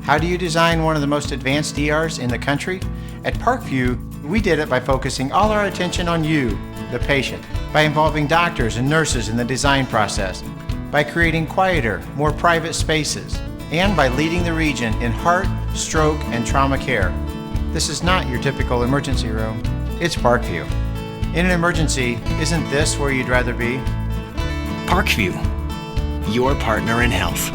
How do you design one of the most advanced ERs in the country? At Parkview, we did it by focusing all our attention on you, the patient, by involving doctors and nurses in the design process, by creating quieter, more private spaces, and by leading the region in heart, stroke, and trauma care. This is not your typical emergency room. It's Parkview. In an emergency, isn't this where you'd rather be? Parkview, your partner in health.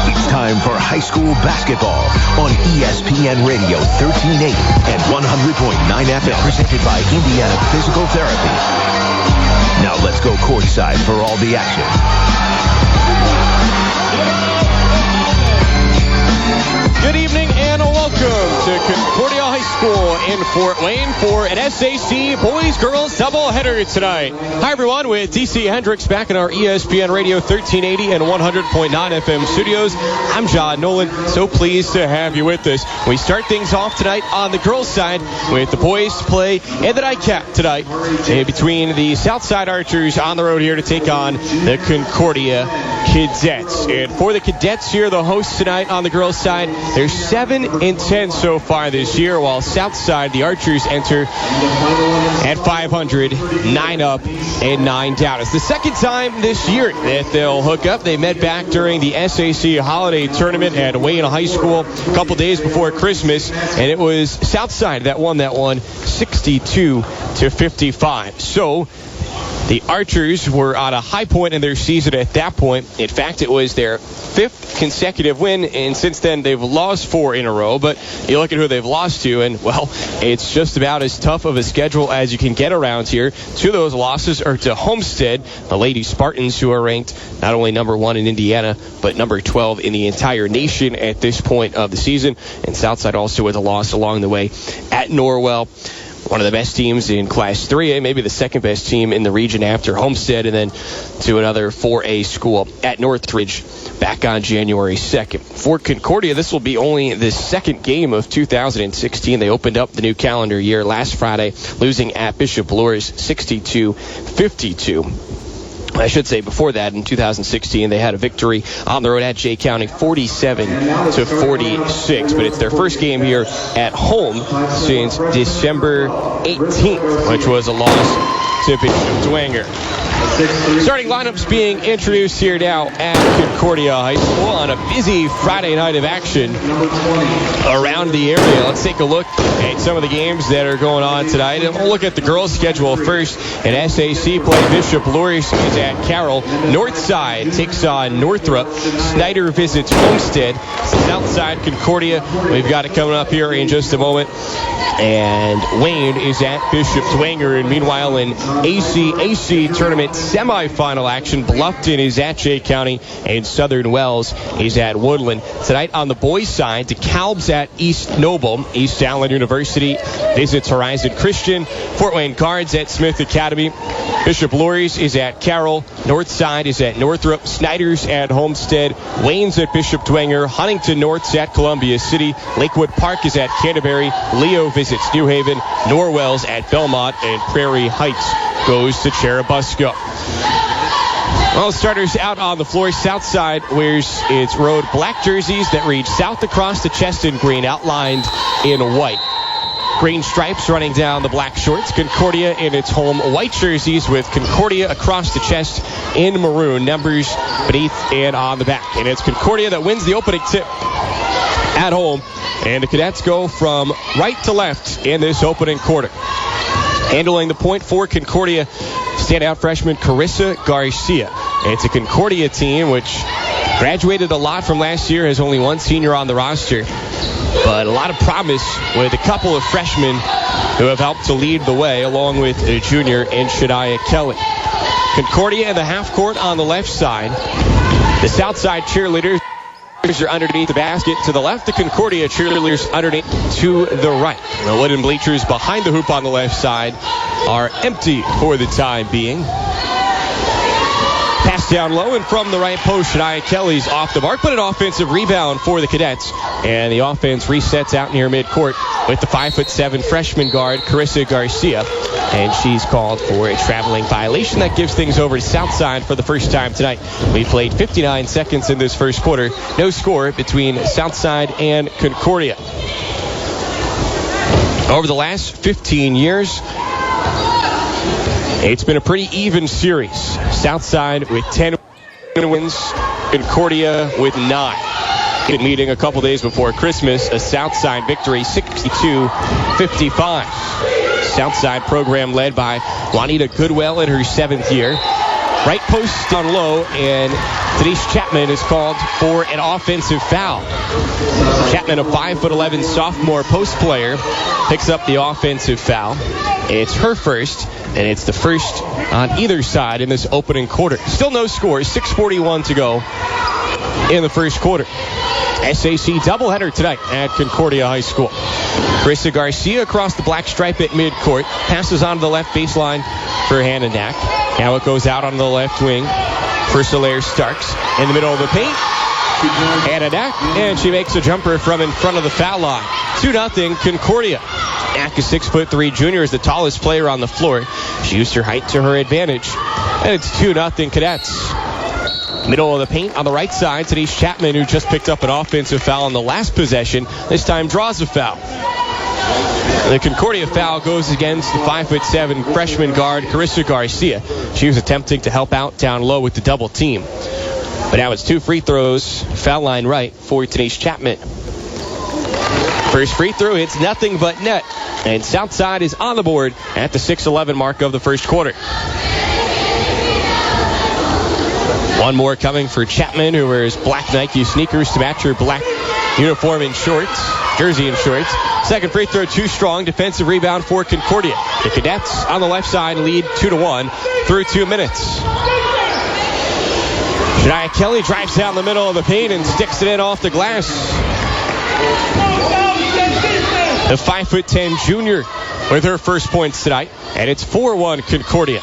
It's time for high school basketball on ESPN Radio 1380 and 100.9 FM, presented by Indiana Physical Therapy. Now let's go courtside for all the action. Good evening and welcome to Concordia High School in Fort Wayne for an SAC boys-girls doubleheader tonight. Hi everyone, with DC Hendricks back in our ESPN Radio 1380 and 100.9 FM studios. I'm John Nolan, so pleased to have you with us. We start things off tonight on the girls' side with the boys play in the nightcap tonight between the Southside Archers on the road here to take on the Concordia Cadets. And for the Cadets here, the hosts tonight on the girls' side, they're 7-10 so far this year, while Southside, the Archers, enter at 500, 9 up and 9 down. It's the second time this year that they'll hook up. They met back during the SAC Holiday Tournament at Wayne High School a couple days before Christmas, and it was Southside that won that one 62-55. So the Archers were on a high point in their season at that point. In fact, it was their 5th consecutive win, and since then they've lost 4 in a row. But you look at who they've lost to, and, well, it's just about as tough of a schedule as you can get around here. 2 of those losses are to Homestead, the Lady Spartans, who are ranked not only number 1 in Indiana, but number 12 in the entire nation at this point of the season. And Southside also with a loss along the way at Norwell, one of the best teams in Class 3A, maybe the second best team in the region after Homestead, and then to another 4A school at Northridge back on January 2nd. For Concordia, this will be only the second game of 2016. They opened up the new calendar year last Friday, losing at Bishop Luers 62-52. I should say before that, in 2016, they had a victory on the road at Jay County, 47-46. But it's their first game here at home since December 18th, which was a loss to Bishop Dwenger. Starting lineups being introduced here now at Concordia High School on a busy Friday night of action around the area. Let's take a look at some of the games that are going on tonight. And we'll look at the girls' schedule first. In SAC play, Bishop Luers is at Carroll. Northside takes on Northrop. Snyder visits Homestead. Southside Concordia, we've got it coming up here in just a moment. And Wayne is at Bishop Dwenger. And meanwhile, in ACAC tournament semifinal action, Bluffton is at Jay County, and Southern Wells is at Woodland. Tonight on the boys' side, DeKalb's at East Noble. East Allen University visits Horizon Christian. Fort Wayne Cards at Smith Academy. Bishop Luers is at Carroll. Northside is at Northrop. Snyder's at Homestead. Wayne's at Bishop Dwenger. Huntington North's at Columbia City. Lakewood Park is at Canterbury. Leo visits New Haven. Norwell's at Belmont. And Prairie Heights goes to Cherubusco. Well, starters out on the floor. Southside wears its road black jerseys that read South across the chest in green, outlined in white. Green stripes running down the black shorts. Concordia in its home white jerseys with Concordia across the chest in maroon, numbers beneath and on the back. And it's Concordia that wins the opening tip at home. And the Cadets go from right to left in this opening quarter. Handling the point for Concordia, standout freshman Carissa Garcia. It's a Concordia team which graduated a lot from last year, has only one senior on the roster. But a lot of promise with a couple of freshmen who have helped to lead the way, along with a junior in Shania Kelly. Concordia in the half court on the left side. The Southside cheerleaders are underneath the basket to the left. The Concordia cheerleaders underneath to the right. The wooden bleachers behind the hoop on the left side are empty for the time being. Pass down low, and from the right post, Shania Kelly's off the mark, but an offensive rebound for the Cadets. And the offense resets out near midcourt with the 5'7" freshman guard, Carissa Garcia. And she's called for a traveling violation. That gives things over to Southside for the first time tonight. We played 59 seconds in this first quarter. No score between Southside and Concordia. Over the last 15 years, it's been a pretty even series. Southside with 10 wins, Concordia with 9. Meeting a couple days before Christmas, a Southside victory, 62-55. Southside program led by Juanita Goodwell in her 7th year. Right post down low, and Denise Chapman is called for an offensive foul. Chapman, a 5'11" sophomore post player, picks up the offensive foul. It's her first, and it's the first on either side in this opening quarter. Still no score, 6:41 to go in the first quarter. SAC doubleheader tonight at Concordia High School. Carissa Garcia across the black stripe at midcourt. Passes on to the left baseline for Hannah Knack. Now it goes out on the left wing for Solaire Starks. In the middle of the paint, Hannah Knack, and she makes a jumper from in front of the foul line. 2-0 Concordia. Knack, a 6'3" junior, is the tallest player on the floor. She used her height to her advantage. And it's 2-0 Cadets. Middle of the paint on the right side. Denise Chapman, who just picked up an offensive foul on the last possession, this time draws a foul. The Concordia foul goes against the 5'7" freshman guard, Carissa Garcia. She was attempting to help out down low with the double team. But now it's 2 free throws, foul line right for Denise Chapman. First free throw, it's nothing but net. And Southside is on the board at the 6:11 mark of the first quarter. One more coming for Chapman, who wears black Nike sneakers to match her black uniform and shorts, jersey and shorts. Second free throw too strong. Defensive rebound for Concordia. The Cadets on the left side lead 2-1 through 2 minutes. Shania Kelly drives down the middle of the paint and sticks it in off the glass. The 5'10" junior with her first points tonight, and it's 4-1 Concordia.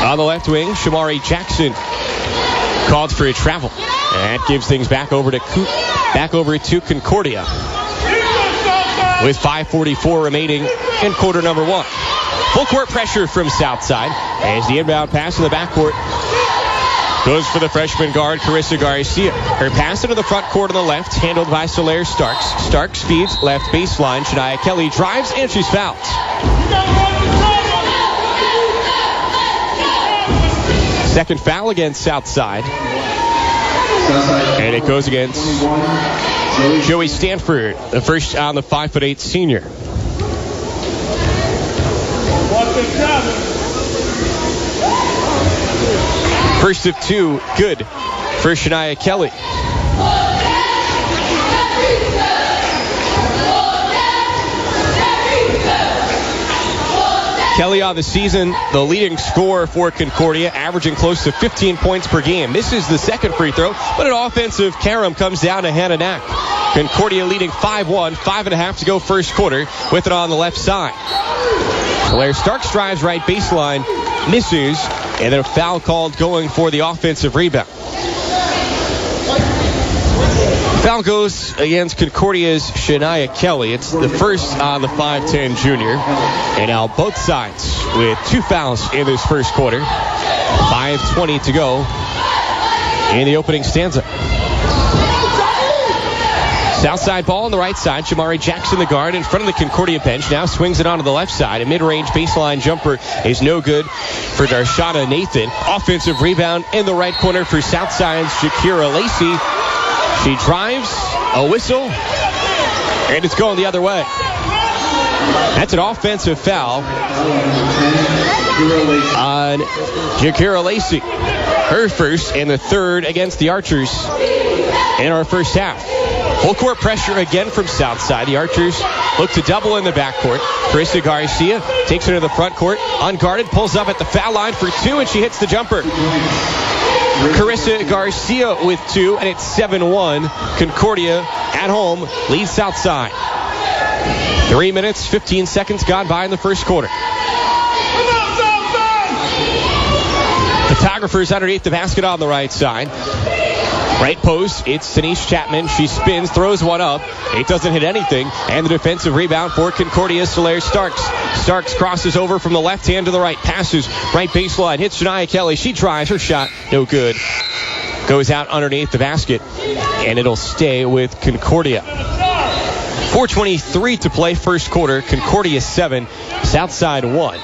On the left wing, Shamari Jackson called for a travel. And that gives things back over to Concordia. With 5:44 remaining in quarter number 1. Full court pressure from Southside as the inbound pass in the backcourt goes for the freshman guard, Carissa Garcia. Her pass into the front court on the left, handled by Solaire Starks. Starks feeds left baseline. Shania Kelly drives, and she's fouled. Second foul against Southside. And it goes against Joey Stanford, the first on the 5'8" senior. First of 2, good for Shania Kelly. Kelly on the season, the leading scorer for Concordia, averaging close to 15 points per game. Misses the second free throw, but an offensive carom comes down to Hannah Knack. Concordia leading 5-1, 5.5 to go first quarter, with it on the left side. Solaire Starks drives right baseline, misses, and then a foul called going for the offensive rebound. Foul goes against Concordia's Shania Kelly. It's the first on the 5'10" junior. And now both sides with 2 fouls in this first quarter. 5:20 to go in the opening stanza. Southside ball on the right side. Shamari Jackson, the guard, in front of the Concordia bench. Now swings it onto the left side. A mid-range baseline jumper is no good for Darshana Nathan. Offensive rebound in the right corner for Southside's Shakira Lacey. She drives, a whistle, and it's going the other way. That's an offensive foul on Shakira Lacey. Her first and the third against the Archers in our first half. Full court pressure again from Southside. The Archers look to double in the backcourt. Carissa Garcia takes it to the front court. Unguarded, pulls up at the foul line for 2, and she hits the jumper. Carissa Garcia with 2, and it's 7-1. Concordia at home leads Southside. 3 minutes, 15 seconds gone by in the first quarter. Photographers underneath the basket on the right side. Right post, it's Denise Chapman. She spins, throws one up. It doesn't hit anything. And the defensive rebound for Concordia, Solaire Starks. Starks crosses over from the left hand to the right. Passes right baseline. Hits Shania Kelly. She tries. Her shot, no good. Goes out underneath the basket. And it'll stay with Concordia. 4:23 to play first quarter. Concordia 7, Southside 1.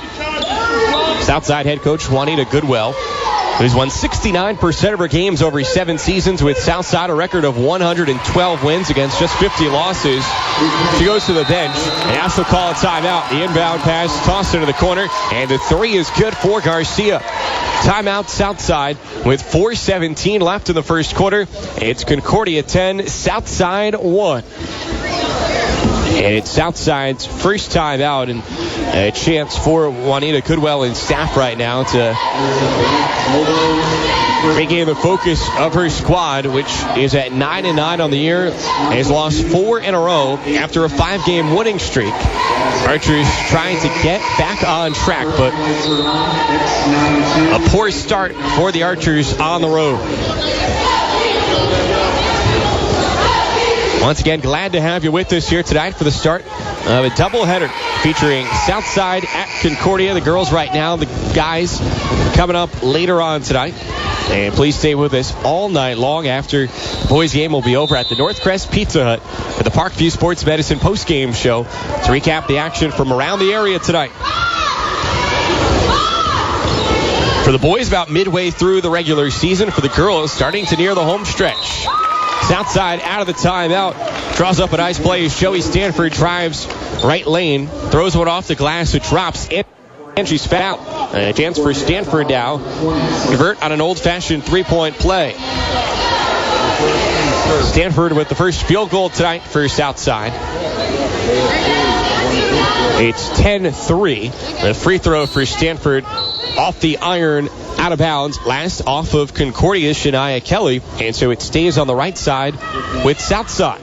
Southside head coach Juanita Goodwell, who's won 69% of her games over 7 seasons with Southside, a record of 112 wins against just 50 losses. She goes to the bench, and now she'll call a timeout. The inbound pass tossed into the corner, and the three is good for Garcia. Timeout Southside with 4:17 left in the first quarter. It's Concordia 10, Southside 1. And it's Southside's first time out, and a chance for Juanita Goodwell and staff right now to regain the focus of her squad, which is at 9-9 on the year, and has lost 4 in a row after a 5-game winning streak. Archers trying to get back on track, but a poor start for the Archers on the road. Once again, glad to have you with us here tonight for the start of a doubleheader featuring Southside at Concordia. The girls right now, the guys coming up later on tonight. And please stay with us all night long after the boys' game will be over at the Northcrest Pizza Hut for the Parkview Sports Medicine post-game show to recap the action from around the area tonight. For the boys, about midway through the regular season. For the girls, starting to near the home stretch. Southside out of the timeout. Draws up a nice play. Joey Stanford drives right lane. Throws one off the glass. It drops in. And she's fouled. A chance for Stanford now. Convert on an old-fashioned three-point play. Stanford with the first field goal tonight for Southside. It's 10-3. The free throw for Stanford off the iron, out of bounds. Last off of Concordia's Shania Kelly. And so it stays on the right side with Southside.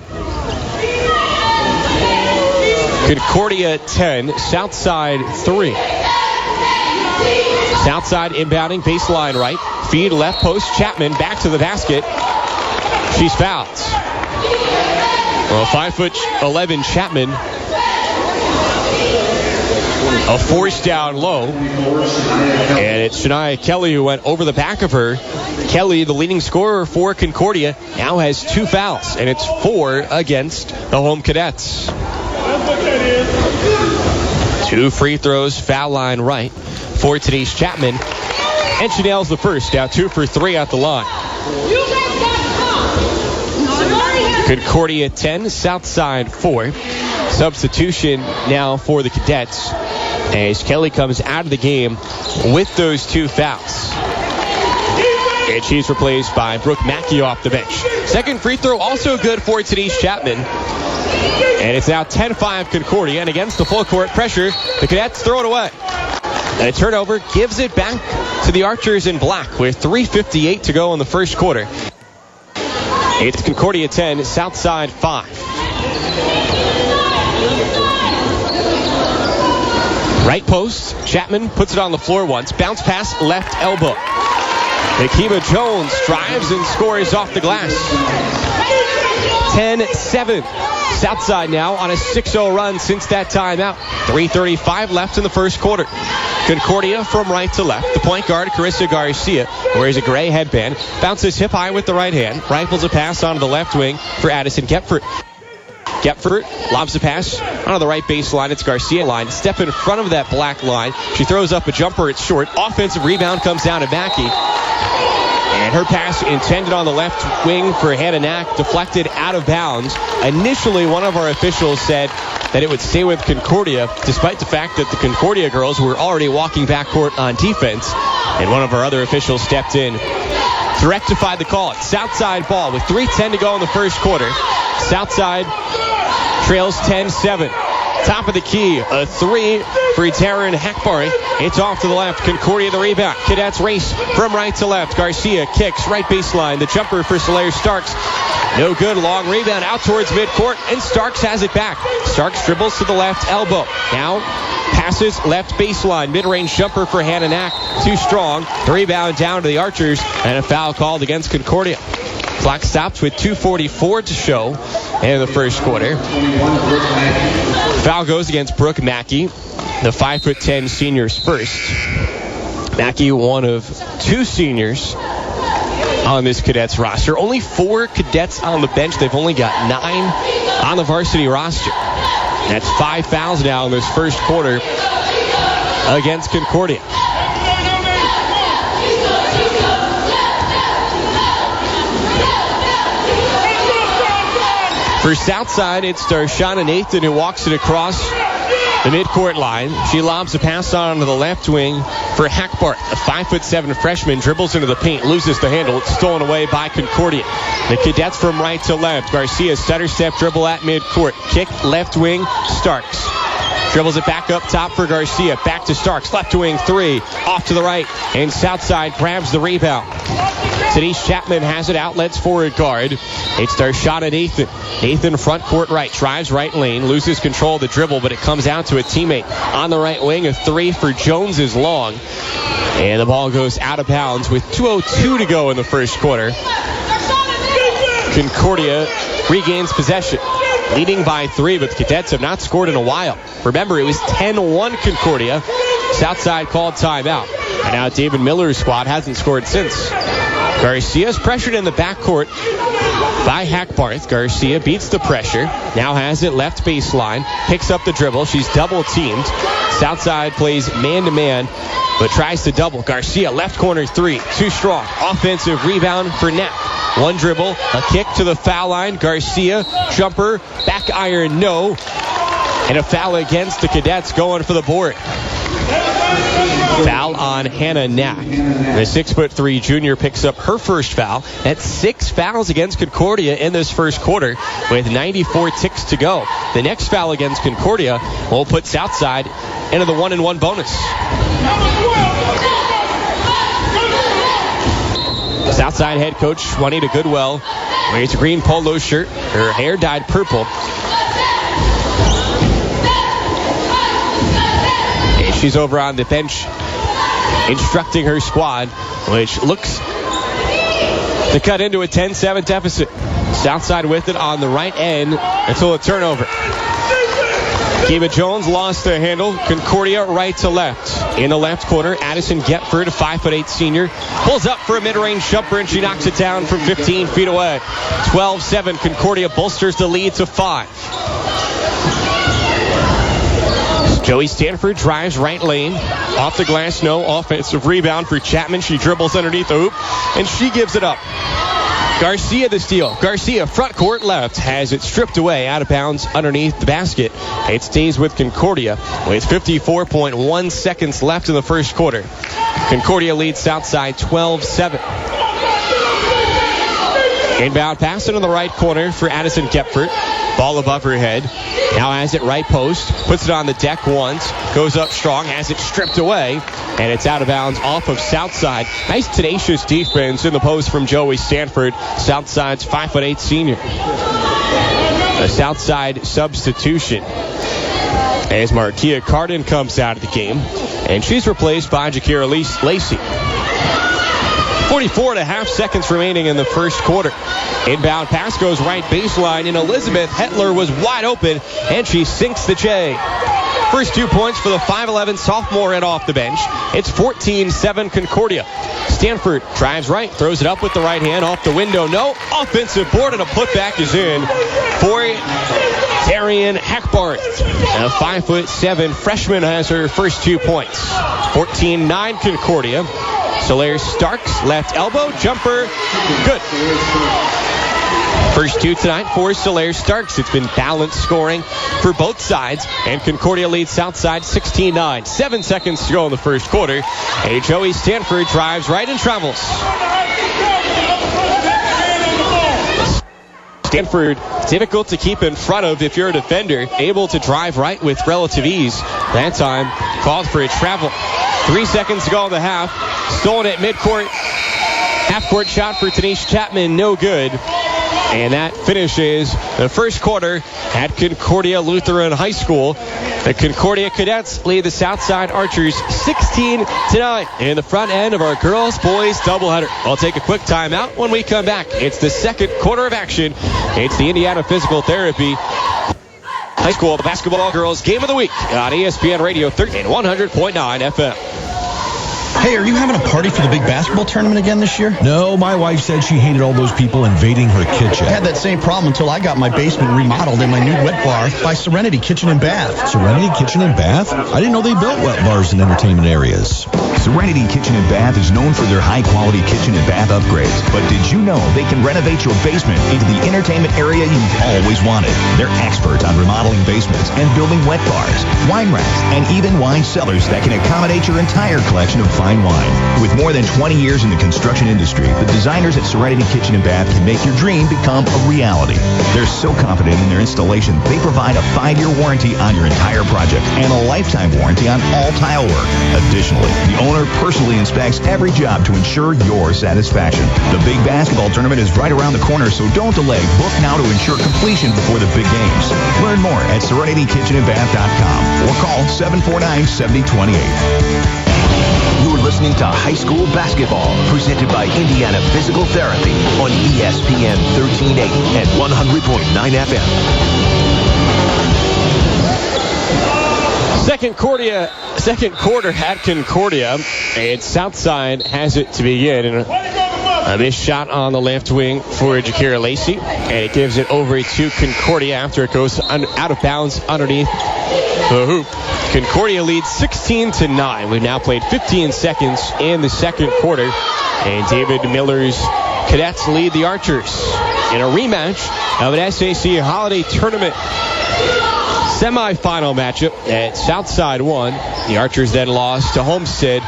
Concordia 10, Southside 3. Southside inbounding, baseline right. Feed left post, Chapman back to the basket. She's fouled. Well, 5'11" Chapman. A force down low. And it's Shania Kelly who went over the back of her. Kelly, the leading scorer for Concordia, now has 2 fouls. And it's 4 against the home Cadets. 2 free throws, foul line right for Denise Chapman. And she nails the first. Now 2 for 3 at the line. Concordia 10, Southside 4. Substitution now for the Cadets as Kelly comes out of the game with those 2 fouls. And she's replaced by Brooke Mackey off the bench. Second free throw also good for Denise Chapman. And it's now 10-5 Concordia. And against the full court pressure, the Cadets throw it away. And a turnover gives it back to the Archers in black with 3:58 to go in the first quarter. It's Concordia 10, Southside 5. Right post, Chapman puts it on the floor once. Bounce pass, left elbow. Nakiba Jones drives and scores off the glass. 10-7. Southside now on a 6-0 run since that timeout. 3:35 left in the first quarter. Concordia from right to left. The point guard, Carissa Garcia, wears a gray headband. Bounces hip high with the right hand. Rifles a pass onto the left wing for Addison Gepford. Gepford lobs a pass onto the right baseline. It's Garcia line. Step in front of that black line. She throws up a jumper. It's short. Offensive rebound comes down to Mackey. And her pass intended on the left wing for Hannah Knack, deflected out of bounds. Initially, one of our officials said that it would stay with Concordia, despite the fact that the Concordia girls were already walking backcourt on defense. And one of our other officials stepped in to rectify the call. It's Southside ball with 3:10 to go in the first quarter. Southside trails 10-7. Top of the key, a 3 for Taryn Hackbury. It's off to the left. Concordia the rebound. Cadets race from right to left. Garcia kicks right baseline. The jumper for Solaire Starks. No good. Long rebound out towards midcourt, and Starks has it back. Starks dribbles to the left elbow. Now passes left baseline. Mid-range jumper for Hannah Knack. Too strong. The rebound down to the Archers, and a foul called against Concordia. Clock stops with 2:44 to show in the first quarter. Foul goes against Brooke Mackey, the 5'10" senior's first. Mackey, one of two seniors on this cadets roster. Only 4 cadets on the bench. They've only got 9 on the varsity roster. That's 5 fouls now in this first quarter against Concordia. For Southside, it's Darshana Nathan who walks it across the midcourt line. She lobs a pass on to the left wing for Hackbart. A 5'7" freshman dribbles into the paint, loses the handle. It's stolen away by Concordia. The cadets from right to left. Garcia stutter step dribble at midcourt. Kick left wing, Starks. Dribbles it back up top for Garcia. Back to Starks. Left wing 3. Off to the right. And Southside grabs the rebound. Denise Chapman has it. Outlets forward guard. It's Darshana Nathan. Nathan front court right. Drives right lane. Loses control of the dribble, but it comes out to a teammate on the right wing. A 3 for Jones is long. And the ball goes out of bounds with 2:02 to go in the first quarter. Concordia regains possession, leading by 3, but the cadets have not scored in a while. Remember, it was 10-1 Concordia. Southside called timeout. And now David Miller's squad hasn't scored since. Garcia's pressured in the backcourt by Hackbarth. Garcia beats the pressure. Now has it left baseline. Picks up the dribble. She's double teamed. Southside plays man-to-man, but tries to double. Garcia, left corner 3. Too strong. Offensive rebound for Knapp. One dribble, a kick to the foul line. Garcia, jumper, back iron, no. And a foul against the cadets going for the board. Foul on Hannah Knapp. The 6'3" junior picks up her first foul. That's 6 fouls against Concordia in this first quarter with 94 ticks to go. The next foul against Concordia will put Southside into the 1-and-1 bonus. Southside head coach Juanita Goodwell wears a green polo shirt. Her hair dyed purple. And she's over on the bench instructing her squad, which looks to cut into a 10-7 deficit. Southside with it on the right end until a turnover. Kiva Jones lost the handle. Concordia right to left. In the left corner, Addison Getford, a 5'8" senior, pulls up for a mid-range jumper, and she knocks it down from 15 feet away. 12-7. Concordia bolsters the lead to 5. Joey Stanford drives right lane. Off the glass, no. Offensive rebound for Chapman. She dribbles underneath the hoop, and she gives it up. Garcia the steal. Garcia front court left has it stripped away out of bounds underneath the basket. It stays with Concordia with 54.1 seconds left in the first quarter. Concordia leads Southside 12-7. Inbound pass into the right corner for Addison Getford. Ball above her head. Now has it right post. Puts it on the deck once. Goes up strong. Has it stripped away. And it's out of bounds off of Southside. Nice tenacious defense in the post from Joey Stanford. Southside's 5'8" senior. A Southside substitution as Markia Cardin comes out of the game. And she's replaced by Jakira Lacey. 44.5 seconds remaining in the first quarter. Inbound pass goes right baseline, and Elizabeth Hetler was wide open, and she sinks the J. First 2 points for the 5'11" sophomore right off the bench. It's 14-7 Concordia. Stanford drives right, throws it up with the right hand, off the window. No. Offensive board, and a putback is in for Darian Hackbart. A 5'7" freshman has her first 2 points. 14-9 Concordia. Solaire Starks, left elbow, jumper, good. First 2 tonight for Solaire Starks. It's been balanced scoring for both sides, and Concordia leads Southside 16-9. 7 seconds to go in the first quarter. And Joey Stanford drives right and travels. Stanford, difficult to keep in front of if you're a defender. Able to drive right with relative ease. That time, called for a travel. 3 seconds to go in the half. Stolen at midcourt. Half-court shot for Tanisha Chapman, no good. And that finishes the first quarter at Concordia Lutheran High School. The Concordia Cadets lead the Southside Archers 16-9 in the front end of our girls-boys doubleheader. I'll take a quick timeout. When we come back, it's the second quarter of action. It's the Indiana Physical Therapy High School Basketball Girls Game of the Week on ESPN Radio 13 100.9 FM. Hey, are you having a party for the big basketball tournament again this year? No, my wife said she hated all those people invading her kitchen. I had that same problem until I got my basement remodeled in my new wet bar by Serenity Kitchen and Bath. Serenity Kitchen and Bath? I didn't know they built wet bars in entertainment areas. Serenity Kitchen and Bath is known for their high-quality kitchen and bath upgrades. But did you know they can renovate your basement into the entertainment area you've always wanted? They're experts on remodeling basements and building wet bars, wine racks, and even wine cellars that can accommodate your entire collection of fine wine. With more than 20 years in the construction industry, the designers at Serenity Kitchen and Bath can make your dream become a reality. They're so confident in their installation, they provide a 5-year warranty on your entire project and a lifetime warranty on all tile work. Additionally, the owner personally inspects every job to ensure your satisfaction. The big basketball tournament is right around the corner, so don't delay. Book now to ensure completion before the big games. Learn more at SerenityKitchenandBath.com or call 749-7028. You're listening to High School Basketball, presented by Indiana Physical Therapy on ESPN 1380 and 100.9 FM. Second quarter at Concordia, and Southside has it to begin. And a missed shot on the left wing for Jakira Lacey, and it gives it over to Concordia after it goes out of bounds underneath the hoop. Concordia leads 16-9. We've now played 15 seconds in the second quarter, and David Miller's Cadets lead the Archers in a rematch of an SAC Holiday Tournament semifinal matchup at Southside won. The Archers then lost to Homestead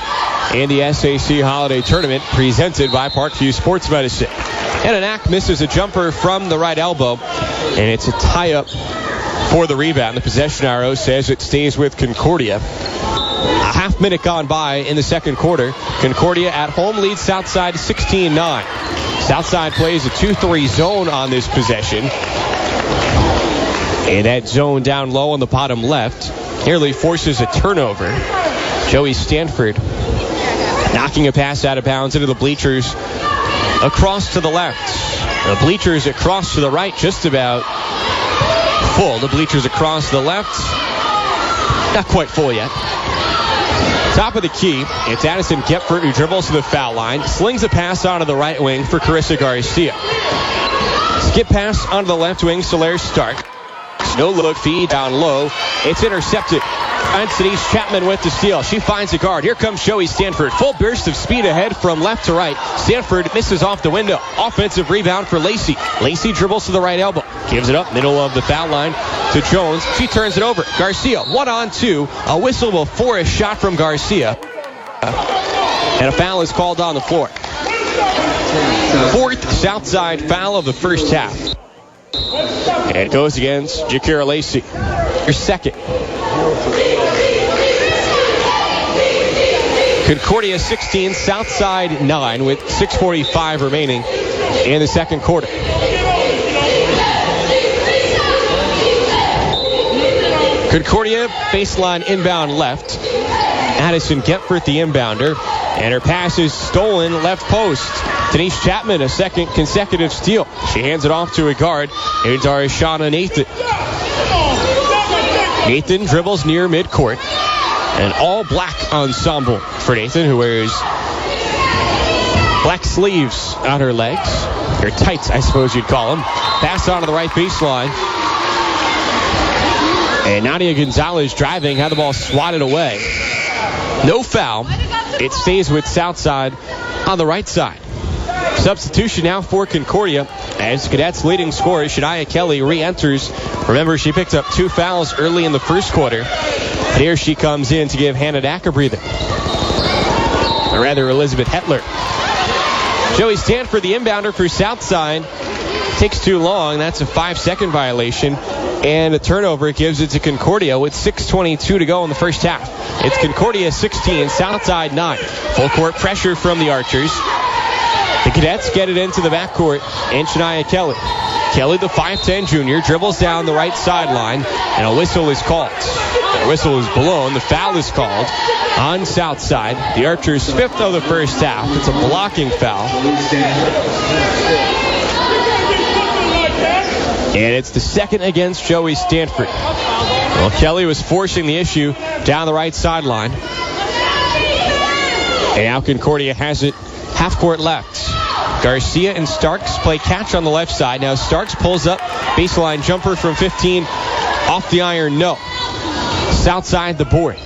in the SAC Holiday Tournament presented by Parkview Sports Medicine. And Anak misses a jumper from the right elbow, and it's a tie-up for the rebound. The possession arrow says it stays with Concordia. A half minute gone by in the second quarter. Concordia at home leads Southside 16-9. Southside plays a 2-3 zone on this possession. And that zone down low on the bottom left nearly forces a turnover. Joey Stanford knocking a pass out of bounds into the bleachers across to the left. The bleachers across to the right just about full. The bleachers across the left, not quite full yet. Top of the key, it's Addison Gepfert who dribbles to the foul line, slings a pass onto the right wing for Carissa Garcia. Skip pass onto the left wing, Solaire Stark. No look, feed down low. It's intercepted. Finds Denise Chapman with the steal. She finds a guard. Here comes Joey Stanford. Full burst of speed ahead from left to right. Stanford misses off the window. Offensive rebound for Lacey. Lacey dribbles to the right elbow. Gives it up, middle of the foul line to Jones. She turns it over. Garcia, 1-on-2. A whistle before a shot from Garcia. And a foul is called on the floor. Fourth Southside foul of the first half. And it goes against Jakira Lacey. Your second. Concordia 16, Southside 9 with 6:45 remaining in the second quarter. Concordia baseline inbound left. Addison Gepfert the inbounder. And her pass is stolen left post. Denise Chapman, a second consecutive steal. She hands it off to a guard. Here's our Shauna Nathan. Nathan dribbles near midcourt. An all-black ensemble for Nathan, who wears black sleeves on her legs. Or tights, I suppose you'd call them. Pass onto the right baseline. And Nadia Gonzalez driving, had the ball swatted away. No foul. It stays with Southside on the right side. Substitution now for Concordia as Cadets leading scorer Shania Kelly re-enters. Remember, she picked up 2 fouls early in the first quarter. And here she comes in to give Hannah Dack a breather. Or rather, Elizabeth Hetler. Joey Stanford, the inbounder for Southside. Takes too long. That's a 5-second violation. And a turnover gives it to Concordia with 6:22 to go in the first half. It's Concordia 16, Southside 9. Full court pressure from the Archers. The Cadets get it into the backcourt, and Shania Kelly. Kelly, the 5'10 junior, dribbles down the right sideline, and a whistle is called. The whistle is blown. The foul is called on Southside. The Archers' 5th of the first half. It's a blocking foul. And it's the 2nd against Joey Stanford. Well, Kelly was forcing the issue down the right sideline. And now Concordia has it half court left. Garcia and Starks play catch on the left side. Now Starks pulls up, baseline jumper from 15, off the iron, no. Southside the board.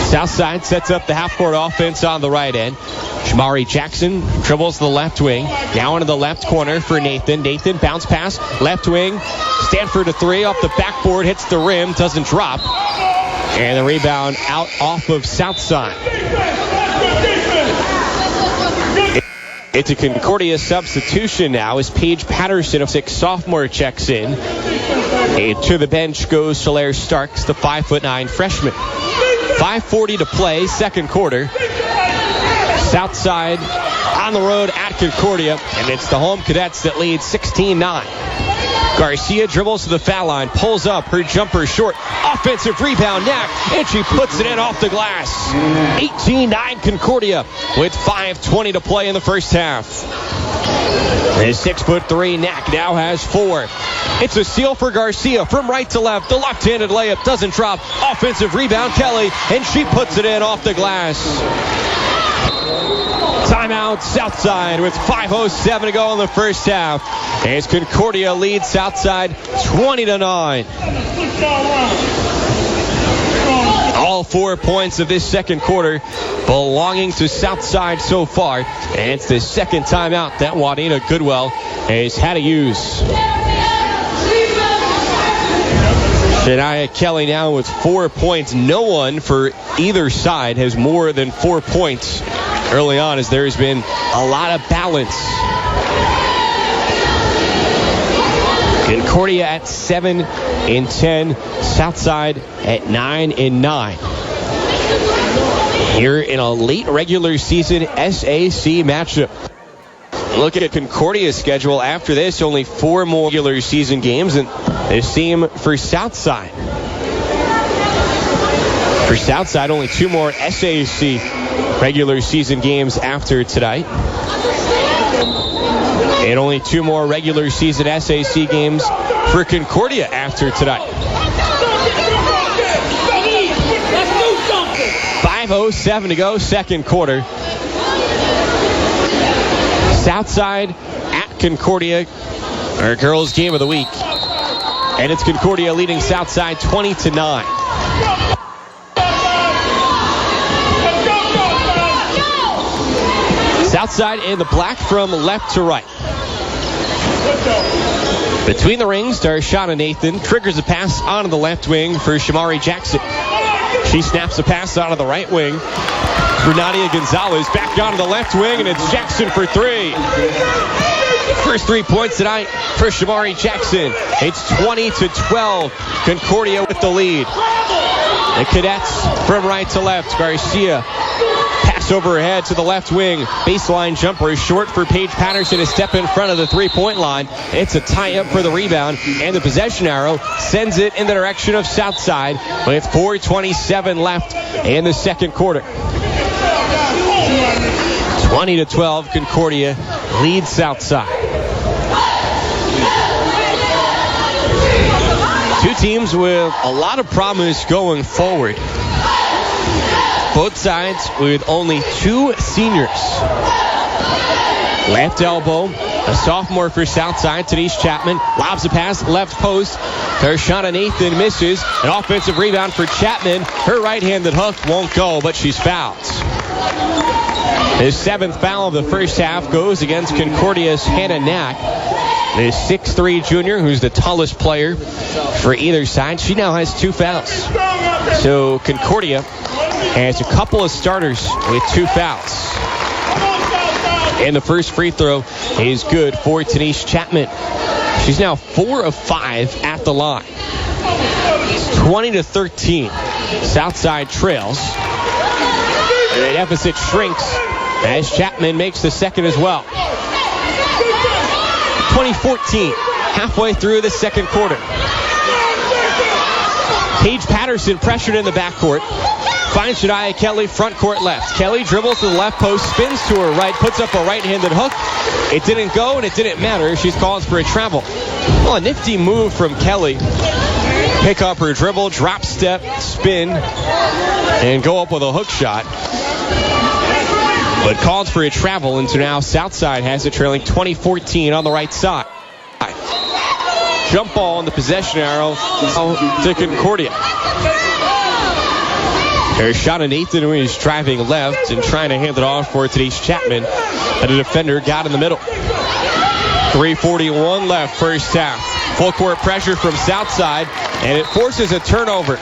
Southside sets up the half-court offense on the right end. Shamari Jackson dribbles the left wing. Now into the left corner for Nathan. Nathan bounce pass, left wing. Stanford a 3 off the backboard, hits the rim, doesn't drop. And the rebound out off of Southside. It's a Concordia substitution now as Paige Patterson, a 6 sophomore, checks in. And to the bench goes Solaire Starks, the 5'9" freshman. 5:40 to play, second quarter. Southside on the road at Concordia, and it's the home Cadets that lead 16-9. Garcia dribbles to the foul line, pulls up, her jumper short, offensive rebound, Knack, and she puts it in off the glass. 18-9 Concordia with 5:20 to play in the first half. The 6'3" Knack now has 4. It's a steal for Garcia from right to left. The left-handed layup doesn't drop. Offensive rebound, Kelly, and she puts it in off the glass. Timeout Southside with 5:07 to go in the first half. As Concordia leads Southside 20-9. All 4 points of this second quarter belonging to Southside so far. And it's the second timeout that Juanita Goodwell has had to use. Shania Kelly now with 4 points. No one for either side has more than 4 points early on, as there has been a lot of balance. Concordia at 7-10, Southside at 9-9. Here in a late regular season SAC matchup. Look at Concordia's schedule after this, only 4 more regular season games, and the same for Southside. For Southside, only 2 more SAC regular season games after tonight. And only 2 more regular season SAC games for Concordia after tonight. 5:07 to go, second quarter. Southside at Concordia, our girls' game of the week. And it's Concordia leading Southside 20-9. Southside in the black from left to right. Between the rings, Darshana Nathan triggers a pass onto the left wing for Shamari Jackson. She snaps a pass onto the right wing for Nadia Gonzalez. Back onto the left wing, and it's Jackson for 3. First 3 points tonight for Shamari Jackson. It's 20-12. Concordia with the lead. The Cadets from right to left. Garcia. Pass overhead to the left wing. Baseline jumper is short for Paige Patterson to step in front of the three-point line. It's a tie-up for the rebound, and the possession arrow sends it in the direction of Southside with 4:27 left in the second quarter. 20-12, Concordia leads Southside. Two teams with a lot of promise going forward. Both sides with only 2 seniors. Left elbow, a sophomore for Southside, Denise Chapman. Lobs a pass, left post. Darshana Nathan misses. An offensive rebound for Chapman. Her right-handed hook won't go, but she's fouled. His 7th foul of the first half goes against Concordia's Hannah Knack. The 6'3" junior, who's the tallest player for either side. She now has 2 fouls. So Concordia has a couple of starters with 2 fouls. And the first free throw is good for Denise Chapman. She's now 4 of 5 at the line. It's 20-13. Southside trails. And the deficit shrinks as Chapman makes the second as well. 2014, halfway through the second quarter. Paige Patterson pressured in the backcourt. Finds Shania Kelly front court left. Kelly dribbles to the left post, spins to her right, puts up a right-handed hook. It didn't go, and it didn't matter. She's called for a travel. Well, a nifty move from Kelly. Pick up her dribble, drop step, spin, and go up with a hook shot. But called for a travel, and so now Southside has it trailing 20-14 on the right side. Jump ball on the possession arrow to Concordia. There's shot of Nathan, who is driving left and trying to hand it off for today's Chapman. And the defender got in the middle. 3:41 left, first half. Full court pressure from Southside, and it forces a turnover.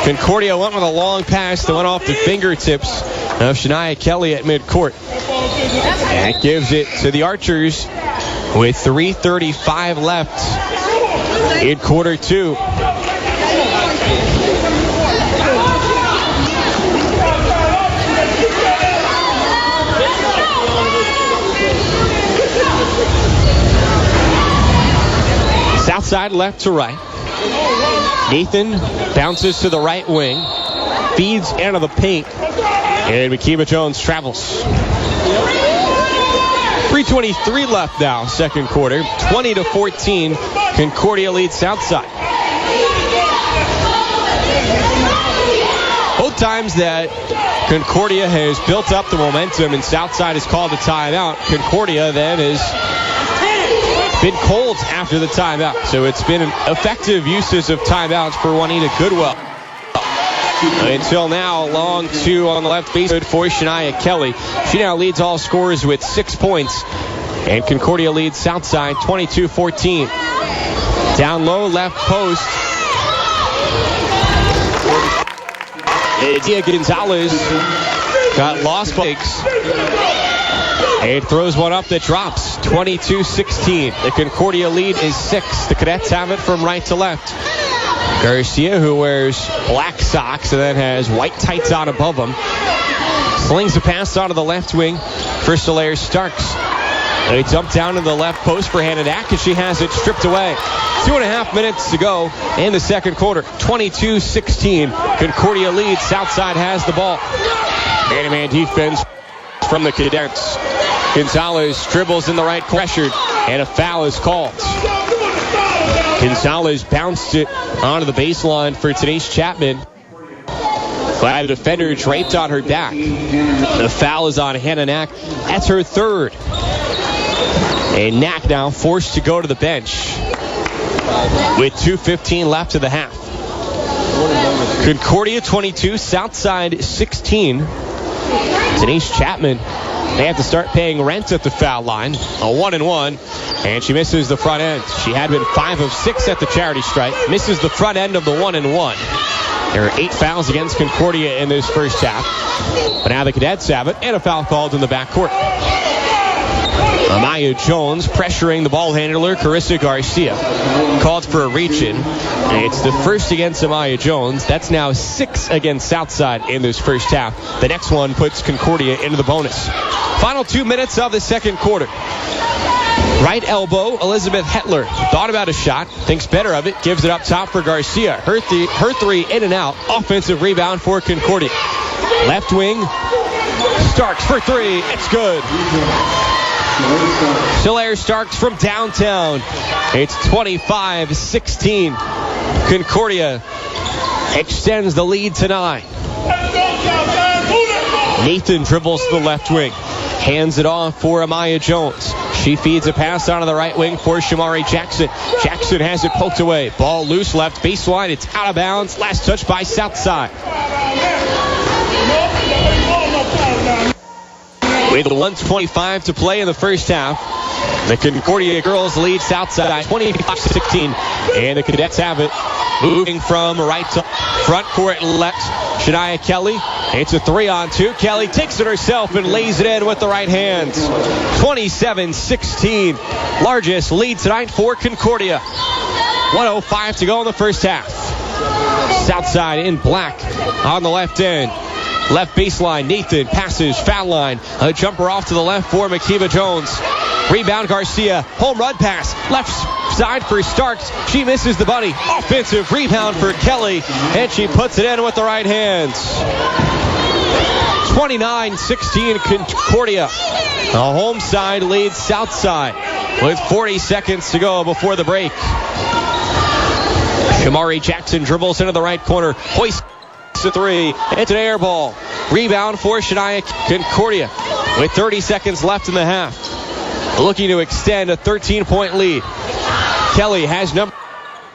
Concordia went with a long pass that went off the fingertips of Shania Kelly at midcourt. That gives it to the Archers with 3:35 left in quarter two. Southside left to right. Nathan bounces to the right wing, feeds into the paint, and Makima Jones travels. 3:23 left now, second quarter. 20-14, Concordia leads Southside. Both times that Concordia has built up the momentum and Southside has called a timeout, Concordia then has been cold after the timeout. So it's been effective uses of timeouts for Juanita Goodwell. Until now, long two on the left base for Shania Kelly. She now leads all scorers with 6 points. And Concordia leads Southside 22-14. Down low, left post. Dia Gonzalez got lost legs. And throws one up that drops. 22-16. The Concordia lead is 6. The Cadets have it from right to left. Garcia, who wears black socks and then has white tights on above them, slings the pass out of the left wing for Solaire Starks. They dump down to the left post for Hannah Knack, and she has it stripped away. 2.5 minutes to go in the second quarter. 22-16. Concordia leads. Southside has the ball. Man-to-man defense from the Cadets. Gonzalez dribbles in the right, pressured, and a foul is called. Gonzalez bounced it onto the baseline for today's Chapman. But the defender draped on her back. The foul is on Hannah Knack. That's her third. And Knack now forced to go to the bench with 2:15 left of the half. Concordia 22, Southside 16. Today's Chapman, they have to start paying rent at the foul line. A 1-and-1, and she misses the front end. She had been 5 of 6 at the charity stripe. Misses the front end of the 1-and-1. There are 8 fouls against Concordia in this first half. But now the Cadets have it, and a foul called in the backcourt. Amaya Jones pressuring the ball handler, Carissa Garcia. Called for a reach-in. It's the first against Amaya Jones. That's now 6 against Southside in this first half. The next one puts Concordia into the bonus. Final 2 minutes of the second quarter. Right elbow, Elizabeth Hetler. Thought about a shot, thinks better of it, gives it up top for Garcia. Her three in and out. Offensive rebound for Concordia. Left wing, Starks for 3. It's good. Solaire Starks from downtown. It's 25-16. Concordia extends the lead to 9. Nathan dribbles to the left wing. Hands it off for Amaya Jones. She feeds a pass onto the right wing for Shamari Jackson. Jackson has it poked away. Ball loose left baseline. It's out of bounds. Last touch by Southside. With 1:25 to play in the first half, the Concordia girls lead Southside 25-16, and the Cadets have it. Moving from right to front court left, Shania Kelly. It's a 3-on-2. Kelly takes it herself and lays it in with the right hand. 27-16. Largest lead tonight for Concordia. 1:05 to go in the first half. Southside in black on the left end. Left baseline, Nathan passes, foul line. A jumper off to the left for Makiva Jones. Rebound, Garcia. Home run pass. Left side for Starks. She misses the bunny. Offensive rebound for Kelly. And she puts it in with the right hands. 29-16 Concordia. The home side leads south side with 40 seconds to go before the break. Shamari Jackson dribbles into the right corner. Hoists a three. It's an air ball. Rebound for Shania Concordia with 30 seconds left in the half. Looking to extend a 13-point lead. Kelly has numbers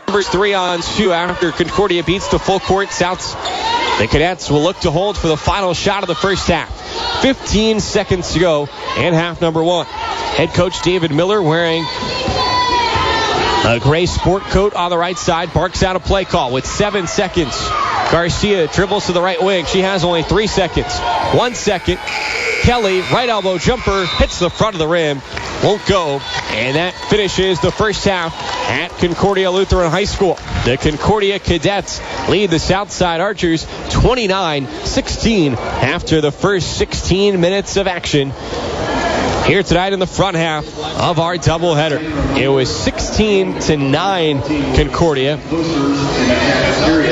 3-on-2 after Concordia beats the full court Souths. The Cadets will look to hold for the final shot of the first half. 15 seconds to go in half number one. Head coach David Miller wearing a gray sport coat on the right side barks out a play call with 7 seconds. Garcia dribbles to the right wing. She has only 3 seconds. 1 second. Kelly, right elbow jumper, hits the front of the rim. Won't go. And that finishes the first half at Concordia Lutheran High School. The Concordia Cadets lead the Southside Archers 29-16 after the first 16 minutes of action here tonight in the front half of our doubleheader. It was 16-9 Concordia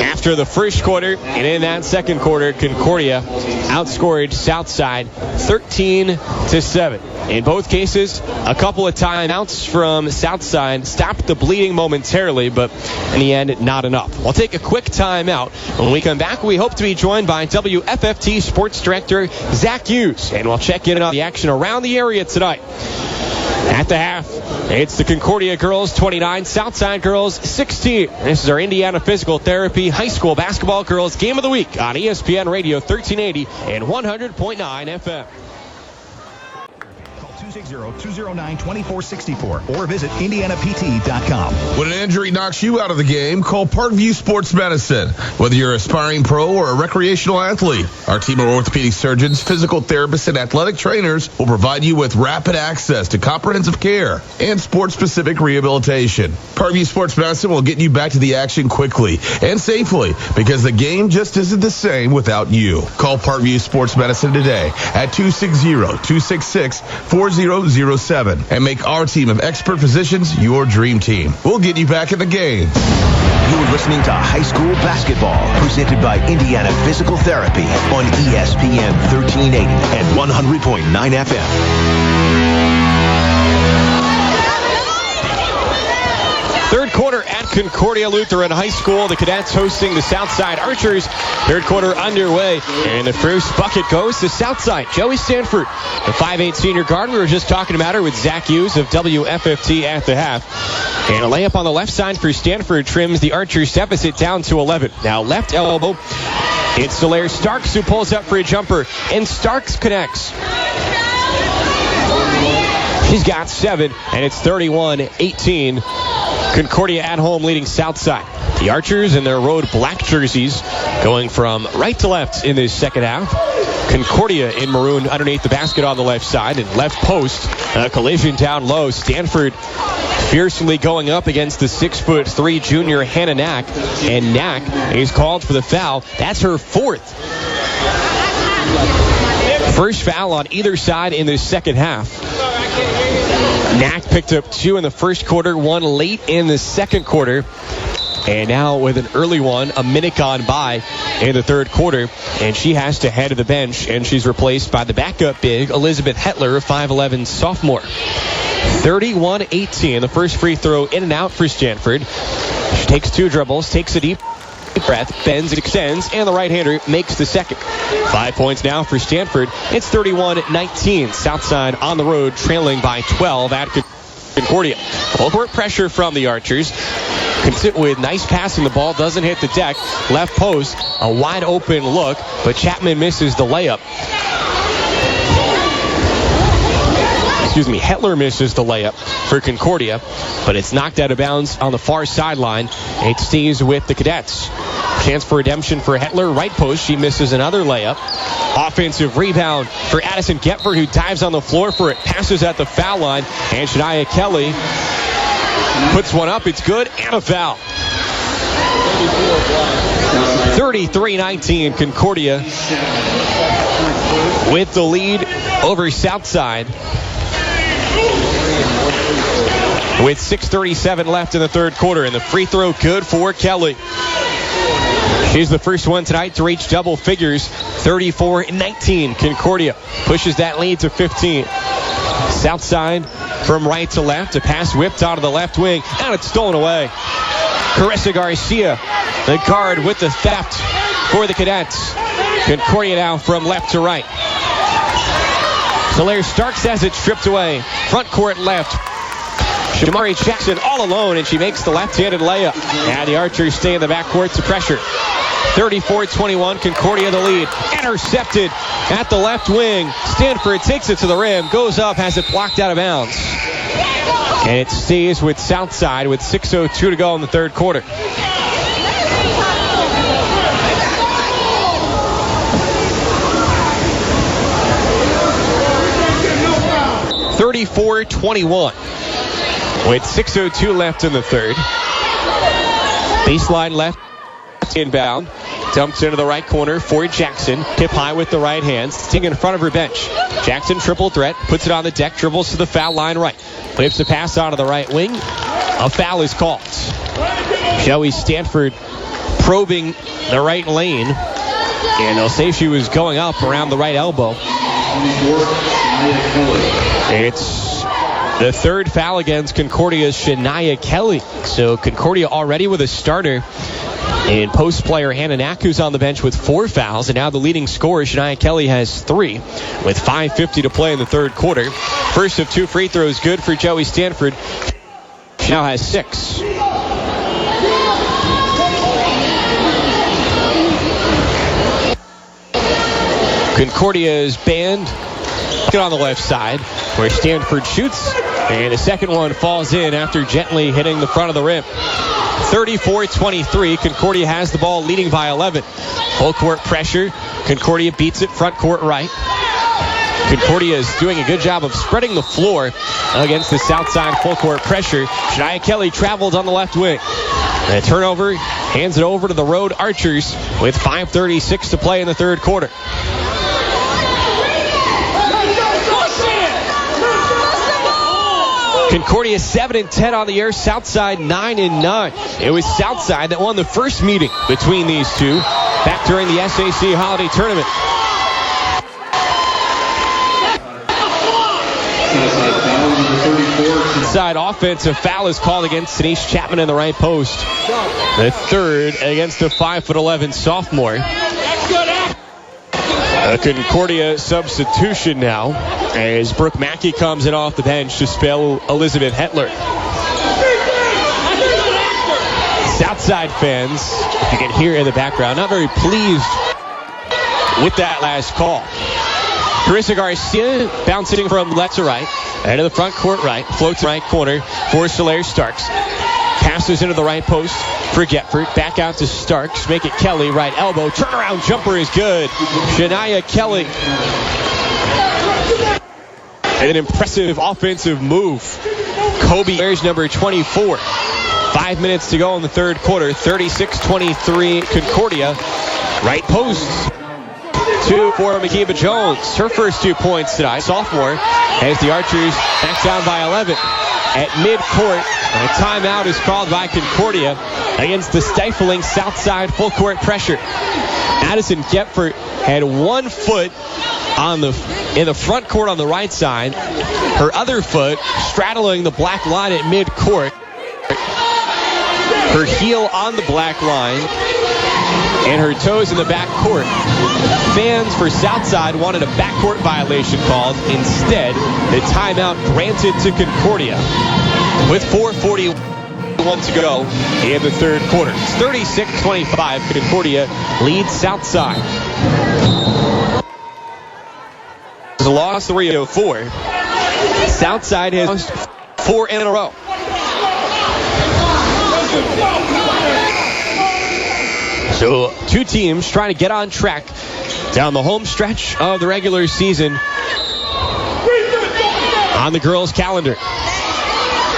after the first quarter, and in that second quarter, Concordia outscored Southside 13-7. In both cases, a couple of timeouts from Southside stopped the bleeding momentarily, but in the end, not enough. We'll take a quick timeout. When we come back, we hope to be joined by WFFT Sports Director Zach Hughes, and we'll check in on the action around the area tonight. At the half, it's the Concordia girls 29, Southside girls 16. This is our Indiana Physical Therapy High School Basketball Girls Game of the Week on ESPN Radio 1380 and 100.9 FM. 260-209-2464 or visit IndianaPT.com. When an injury knocks you out of the game, call Parkview Sports Medicine. Whether you're an aspiring pro or a recreational athlete, our team of orthopedic surgeons, physical therapists, and athletic trainers will provide you with rapid access to comprehensive care and sports-specific rehabilitation. Parkview Sports Medicine will get you back to the action quickly and safely because the game just isn't the same without you. Call Parkview Sports Medicine today at 260-266-4007 and make our team of expert physicians your dream team. We'll get you back in the game. You're listening to High School Basketball, presented by Indiana Physical Therapy on ESPN 1380 and 100.9 FM. Third quarter at Concordia Lutheran High School. The Cadets hosting the Southside Archers. Third quarter underway, and the first bucket goes to Southside. Joey Stanford, the 5'8 senior guard. We were just talking about her with Zach Hughes of WFFT at the half. And a layup on the left side for Stanford trims the Archers' deficit down to 11. Now left elbow. It's Solaire Starks who pulls up for a jumper, and Starks connects. She's got 7, and it's 31-18. Concordia at home leading Southside. The Archers in their road black jerseys going from right to left in this second half. Concordia in maroon underneath the basket on the left side and left post. A collision down low. Stanford fiercely going up against the 6'3" junior Hannah Knack. And Knack is called for the foul. That's her 4th. First foul on either side in this second half. Knack picked up 2 in the first quarter, 1 late in the second quarter. And now with an early one, a minute gone by in the third quarter. And she has to head to the bench, and she's replaced by the backup big, Elizabeth Hetler, 5'11 sophomore. 31-18. The first free throw in and out for Stanford. She takes 2 dribbles, takes a deep breath, bends, extends, and the right-hander makes the second. 5 points now for Stanford. It's 31-19. Southside on the road, trailing by 12 at Concordia. Full court pressure from the Archers. With nice passing, the ball doesn't hit the deck. Left post, a wide open look, but Chapman misses the layup. Hetler misses the layup for Concordia, but it's knocked out of bounds on the far sideline. It stays with the Cadets. Chance for redemption for Hetler. Right post, she misses another layup. Offensive rebound for Addison Gepfer, who dives on the floor for it. Passes at the foul line, and Shania Kelly puts one up. It's good, and a foul. 33-19, Concordia with the lead over Southside with 6:37 left in the third quarter, and the free throw good for Kelly. She's the first one tonight to reach double figures. 34-19, Concordia pushes that lead to 15. Southside from right to left, a pass whipped out of the left wing, and it's stolen away. Carissa Garcia, the guard with the theft for the Cadets. Concordia now from left to right. Solaire Starks has it stripped away. Front court left. Shamari Jackson all alone, and she makes the left-handed layup. And the Archers stay in the backcourt to pressure. 34-21, Concordia the lead. Intercepted at the left wing. Stanford takes it to the rim, goes up, has it blocked out of bounds. And it stays with Southside with 6:02 to go in the third quarter. (34-21) with 6:02 left in the third. Baseline left, inbound. Dumps into the right corner for Jackson. Tip high with the right hand. Sitting in front of her bench. Jackson triple threat. Puts it on the deck. Dribbles to the foul line right. Whips the pass onto the right wing. A foul is called. Joey Stanford probing the right lane. And they'll say she was going up around the right elbow. It's the third foul against Concordia's Shania Kelly. So Concordia already with a starter. And post player Hannah Naku's on the bench with 4 fouls. And now the leading scorer, Shania Kelly, has 3 with 5:50 to play in the third quarter. First of 2 free throws good for Joey Stanford. She now has 6. Concordia's band on the left side where Stanford shoots. And the second one falls in after gently hitting the front of the rim. 34-23, Concordia has the ball, leading by 11. Full court pressure. Concordia beats it front court right. Concordia is doing a good job of spreading the floor against the south side full court pressure. Shania Kelly travels on the left wing. And a turnover, hands it over to the road Archers with 5:36 to play in the third quarter. Concordia 7-10 on the year. Southside 9-9. It was Southside that won the first meeting between these two back during the SAC Holiday Tournament. Inside offensive foul is called against Denise Chapman in the right post. The third against the 5'11" sophomore. A Concordia substitution now as Brooke Mackey comes in off the bench to spell Elizabeth Hetler. Southside fans, if you can hear in the background, not very pleased with that last call. Carissa Garcia bouncing from left to right, and to the front court right, floats right corner for Solaire Starks. Passes into the right post for Getford. Back out to Starks. Make it Kelly. Right elbow. Turnaround jumper is good. Shania Kelly. And an impressive offensive move. Kobe Bears number 24. 5 minutes to go in the third quarter. 36-23 Concordia. Right post. 2 for Makiba Jones. Her first 2 points tonight. Sophomore as the Archers back down by 11. At midcourt, a timeout is called by Concordia against the stifling Southside full court pressure. Addison Getford had 1 foot in the front court on the right side. Her other foot straddling the black line at midcourt. Her heel on the black line and her toes in the back court. Fans for Southside wanted a backcourt violation called. Instead, the timeout granted to Concordia with 4:41 to go in the third quarter. It's 36-25. Concordia leads Southside. It's a loss 3-4. Southside has lost 4 in a row. So 2 teams trying to get on track down the home stretch of the regular season on the girls' calendar.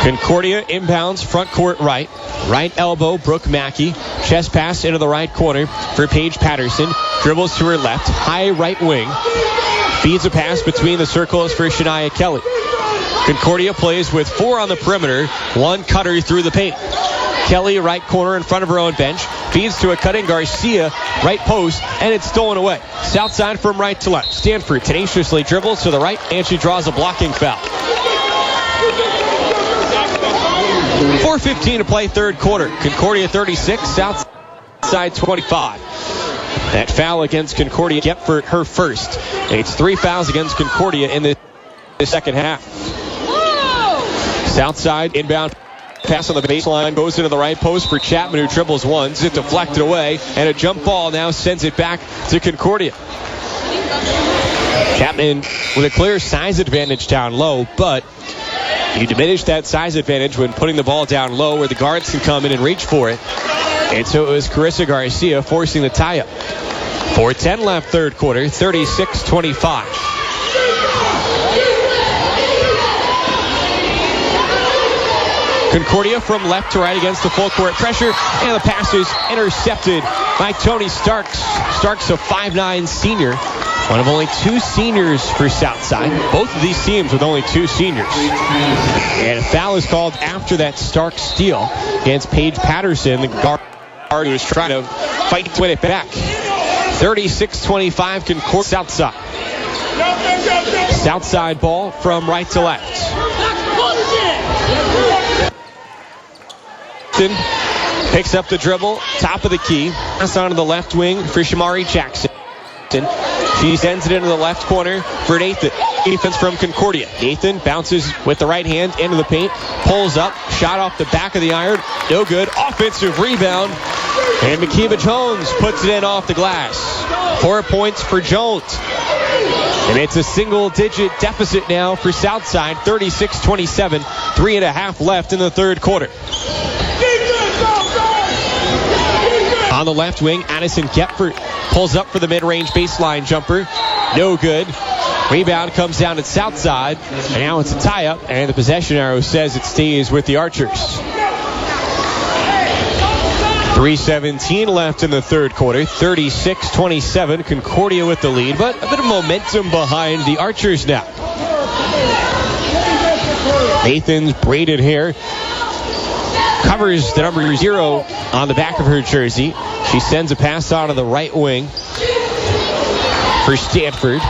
Concordia inbounds front court right. Right elbow, Brooke Mackey. Chest pass into the right corner for Paige Patterson. Dribbles to her left. High right wing. Feeds a pass between the circles for Shania Kelly. Concordia plays with 4 on the perimeter. 1 cutter through the paint. Kelly, right corner in front of her own bench. Feeds to a cutting Garcia, right post, and it's stolen away. South side from right to left. Stanford tenaciously dribbles to the right, and she draws a blocking foul. 4:15 to play third quarter. Concordia 36, South side 25. That foul against Concordia, Gepford her first. And it's 3 fouls against Concordia in the second half. South side inbound. Pass on the baseline, goes into the right post for Chapman, who dribbles once. It deflected away, and a jump ball now sends it back to Concordia. Chapman with a clear size advantage down low, but you diminish that size advantage when putting the ball down low where the guards can come in and reach for it. And so it was Carissa Garcia forcing the tie-up. 4:10 left third quarter, 36-25. Concordia from left to right against the full court pressure, and the pass is intercepted by Tony Starks. Starks, a 5'9" senior, one of only 2 seniors for Southside. Both of these teams with only 2 seniors. And a foul is called after that Starks steal against Paige Patterson, the guard who was trying to fight to win it back. 36-25 Concordia Southside. Southside ball from right to left. Picks up the dribble, top of the key. Pass onto the left wing for Shamari Jackson. She sends it into the left corner for Nathan. Defense from Concordia. Nathan bounces with the right hand into the paint. Pulls up. Shot off the back of the iron. No good. Offensive rebound. And Makiba Jones puts it in off the glass. 4 points for Jones. And it's a single-digit deficit now for Southside. 36-27. 3.5 left in the third quarter. On the left wing, Addison Gepford pulls up for the mid-range baseline jumper. No good. Rebound comes down at Southside, and now it's a tie-up, and the possession arrow says it stays with the Archers. 3:17 left in the third quarter, 36-27. Concordia with the lead, but a bit of momentum behind the Archers now. Nathan's braided hair covers the number 0 on the back of her jersey. She sends a pass out of the right wing for Stanford.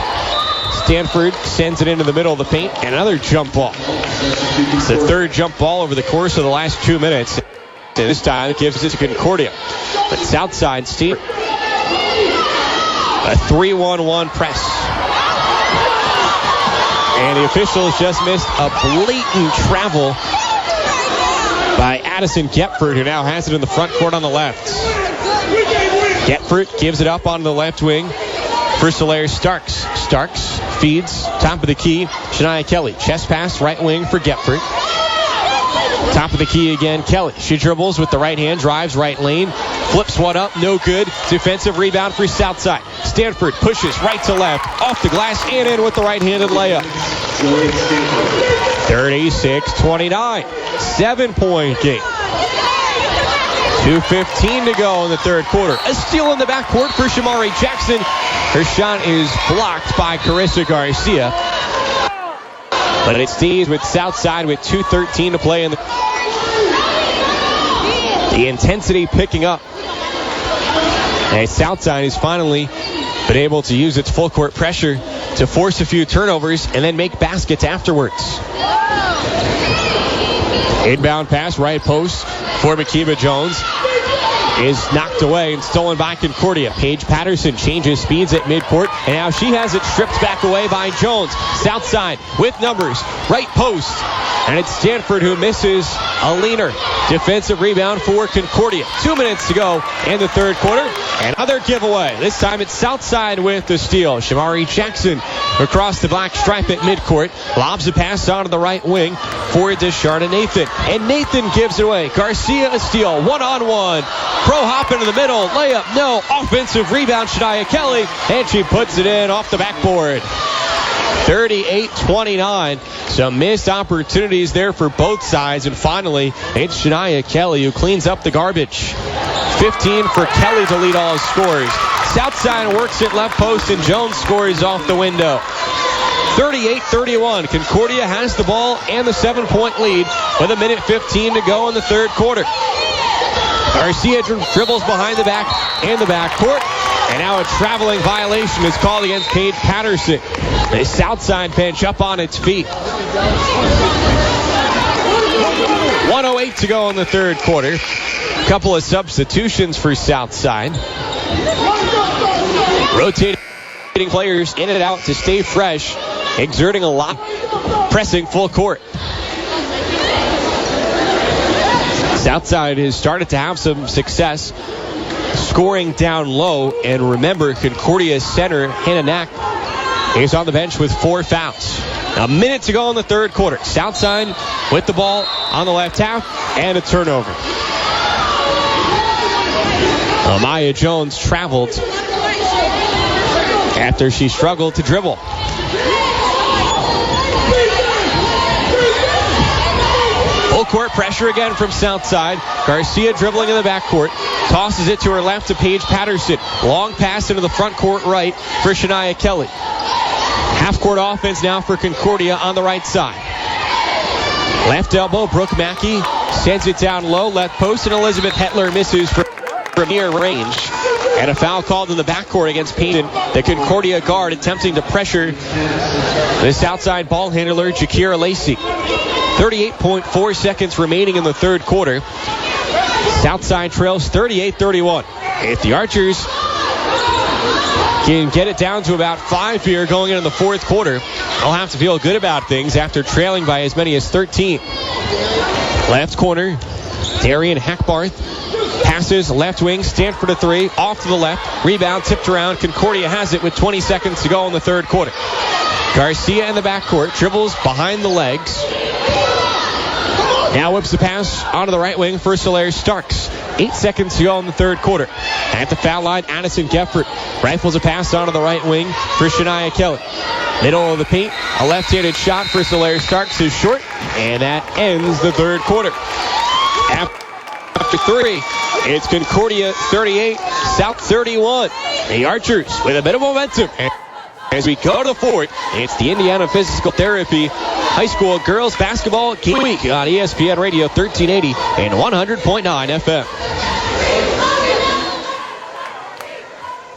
Stanford sends it into the middle of the paint, and another jump ball. It's the third jump ball over the course of the last 2 minutes. This time it gives it to Concordia. But Southside Steve, a 3-1-1 press. And the officials just missed a blatant travel by Addison Gepford, who now has it in the front court on the left. Gepford gives it up on the left wing for Solaire Starks. Starks feeds, top of the key, Shania Kelly. Chest pass, right wing for Gepford. Top of the key again, Kelly. She dribbles with the right hand, drives right lane, flips one up, no good. Defensive rebound for Southside. Stanford pushes right to left, off the glass, and in with the right-handed layup. 36-29. 7-point game. 2:15 to go in the third quarter. A steal in the backcourt for Shamari Jackson. Her shot is blocked by Carissa Garcia. But it stays with Southside with 2:13 to play in the intensity picking up. And Southside has finally been able to use its full court pressure to force a few turnovers and then make baskets afterwards. Inbound pass, right post for Makiba Jones is knocked away and stolen by Concordia. Paige Patterson changes speeds at midcourt, and now she has it stripped back away by Jones. Southside with numbers, right post, and it's Stanford who misses a leaner. Defensive rebound for Concordia. 2 minutes to go in the third quarter. Another giveaway. This time it's Southside with the steal. Shamari Jackson across the black stripe at midcourt. Lobs a pass onto the right wing for Desharna Nathan. And Nathan gives it away. Garcia a steal. 1-on-1. Pro hop into the middle. Layup, no. Offensive rebound, Shania Kelly. And she puts it in off the backboard. 38-29. Some missed opportunities there for both sides. And finally, it's Shania Kelly who cleans up the garbage. 15 for Kelly to lead all scores. Southside works at left post, and Jones scores off the window. 38-31. Concordia has the ball and the 7-point lead with 1:15 to go in the third quarter. Garcia dribbles behind the back in the backcourt. And now a traveling violation is called against Paige Patterson. The Southside bench up on its feet. 1:08 to go in the third quarter. Couple of substitutions for Southside. Rotating players in and out to stay fresh. Exerting a lot. Pressing full court. Southside has started to have some success scoring down low. And remember, Concordia's center, Hannah Knack, is on the bench with 4 fouls. A minute to go in the third quarter. Southside with the ball on the left half and a turnover. Amaya Jones traveled after she struggled to dribble. Full court pressure again from Southside. Garcia dribbling in the backcourt. Tosses it to her left to Paige Patterson. Long pass into the front court right for Shania Kelly. Half-court offense now for Concordia on the right side. Left elbow, Brooke Mackey sends it down low. Left post, and Elizabeth Hetler misses from near range. And a foul called in the backcourt against Payton. The Concordia guard attempting to pressure the Southside ball handler, Jakira Lacey. 38.4 seconds remaining in the third quarter. Southside trails 38-31. If the Archers can get it down to about 5 here going into the fourth quarter, they'll have to feel good about things after trailing by as many as 13. Left corner, Darian Hackbarth passes left wing, Stanford a 3, off to the left, rebound tipped around. Concordia has it with 20 seconds to go in the third quarter. Garcia in the backcourt, dribbles behind the legs. Now whips the pass onto the right wing for Solaire Starks. 8 seconds to go in the third quarter. At the foul line, Addison Geffert rifles a pass onto the right wing for Shania Kelly. Middle of the paint, a left-handed shot for Solaire Starks is short, and that ends the third quarter. After 3, it's Concordia 38, South 31. The Archers with a bit of momentum. As we go to the fourth, it's the Indiana Physical Therapy High School Girls Basketball Game Week on ESPN Radio 1380 and 100.9 FM.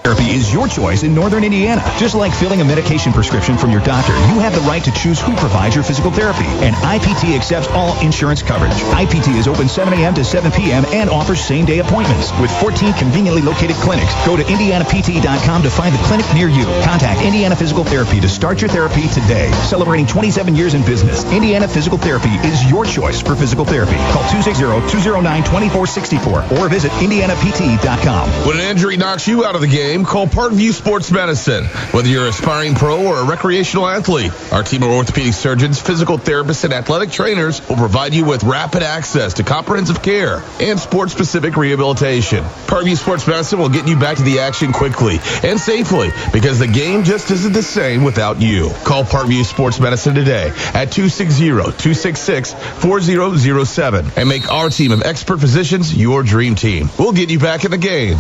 Therapy is your choice in Northern Indiana. Just like filling a medication prescription from your doctor, you have the right to choose who provides your physical therapy. And IPT accepts all insurance coverage. IPT is open 7 a.m. to 7 p.m. and offers same-day appointments. With 14 conveniently located clinics, go to IndianaPT.com to find the clinic near you. Contact Indiana Physical Therapy to start your therapy today. Celebrating 27 years in business, Indiana Physical Therapy is your choice for physical therapy. Call 260-209-2464 or visit IndianaPT.com. When an injury knocks you out of the game, call Parkview Sports Medicine. Whether you're an aspiring pro or a recreational athlete, our team of orthopedic surgeons, physical therapists, and athletic trainers will provide you with rapid access to comprehensive care and sport-specific rehabilitation. Parkview Sports Medicine will get you back to the action quickly and safely because the game just isn't the same without you. Call Parkview Sports Medicine today at 260-266-4007 and make our team of expert physicians your dream team. We'll get you back in the game.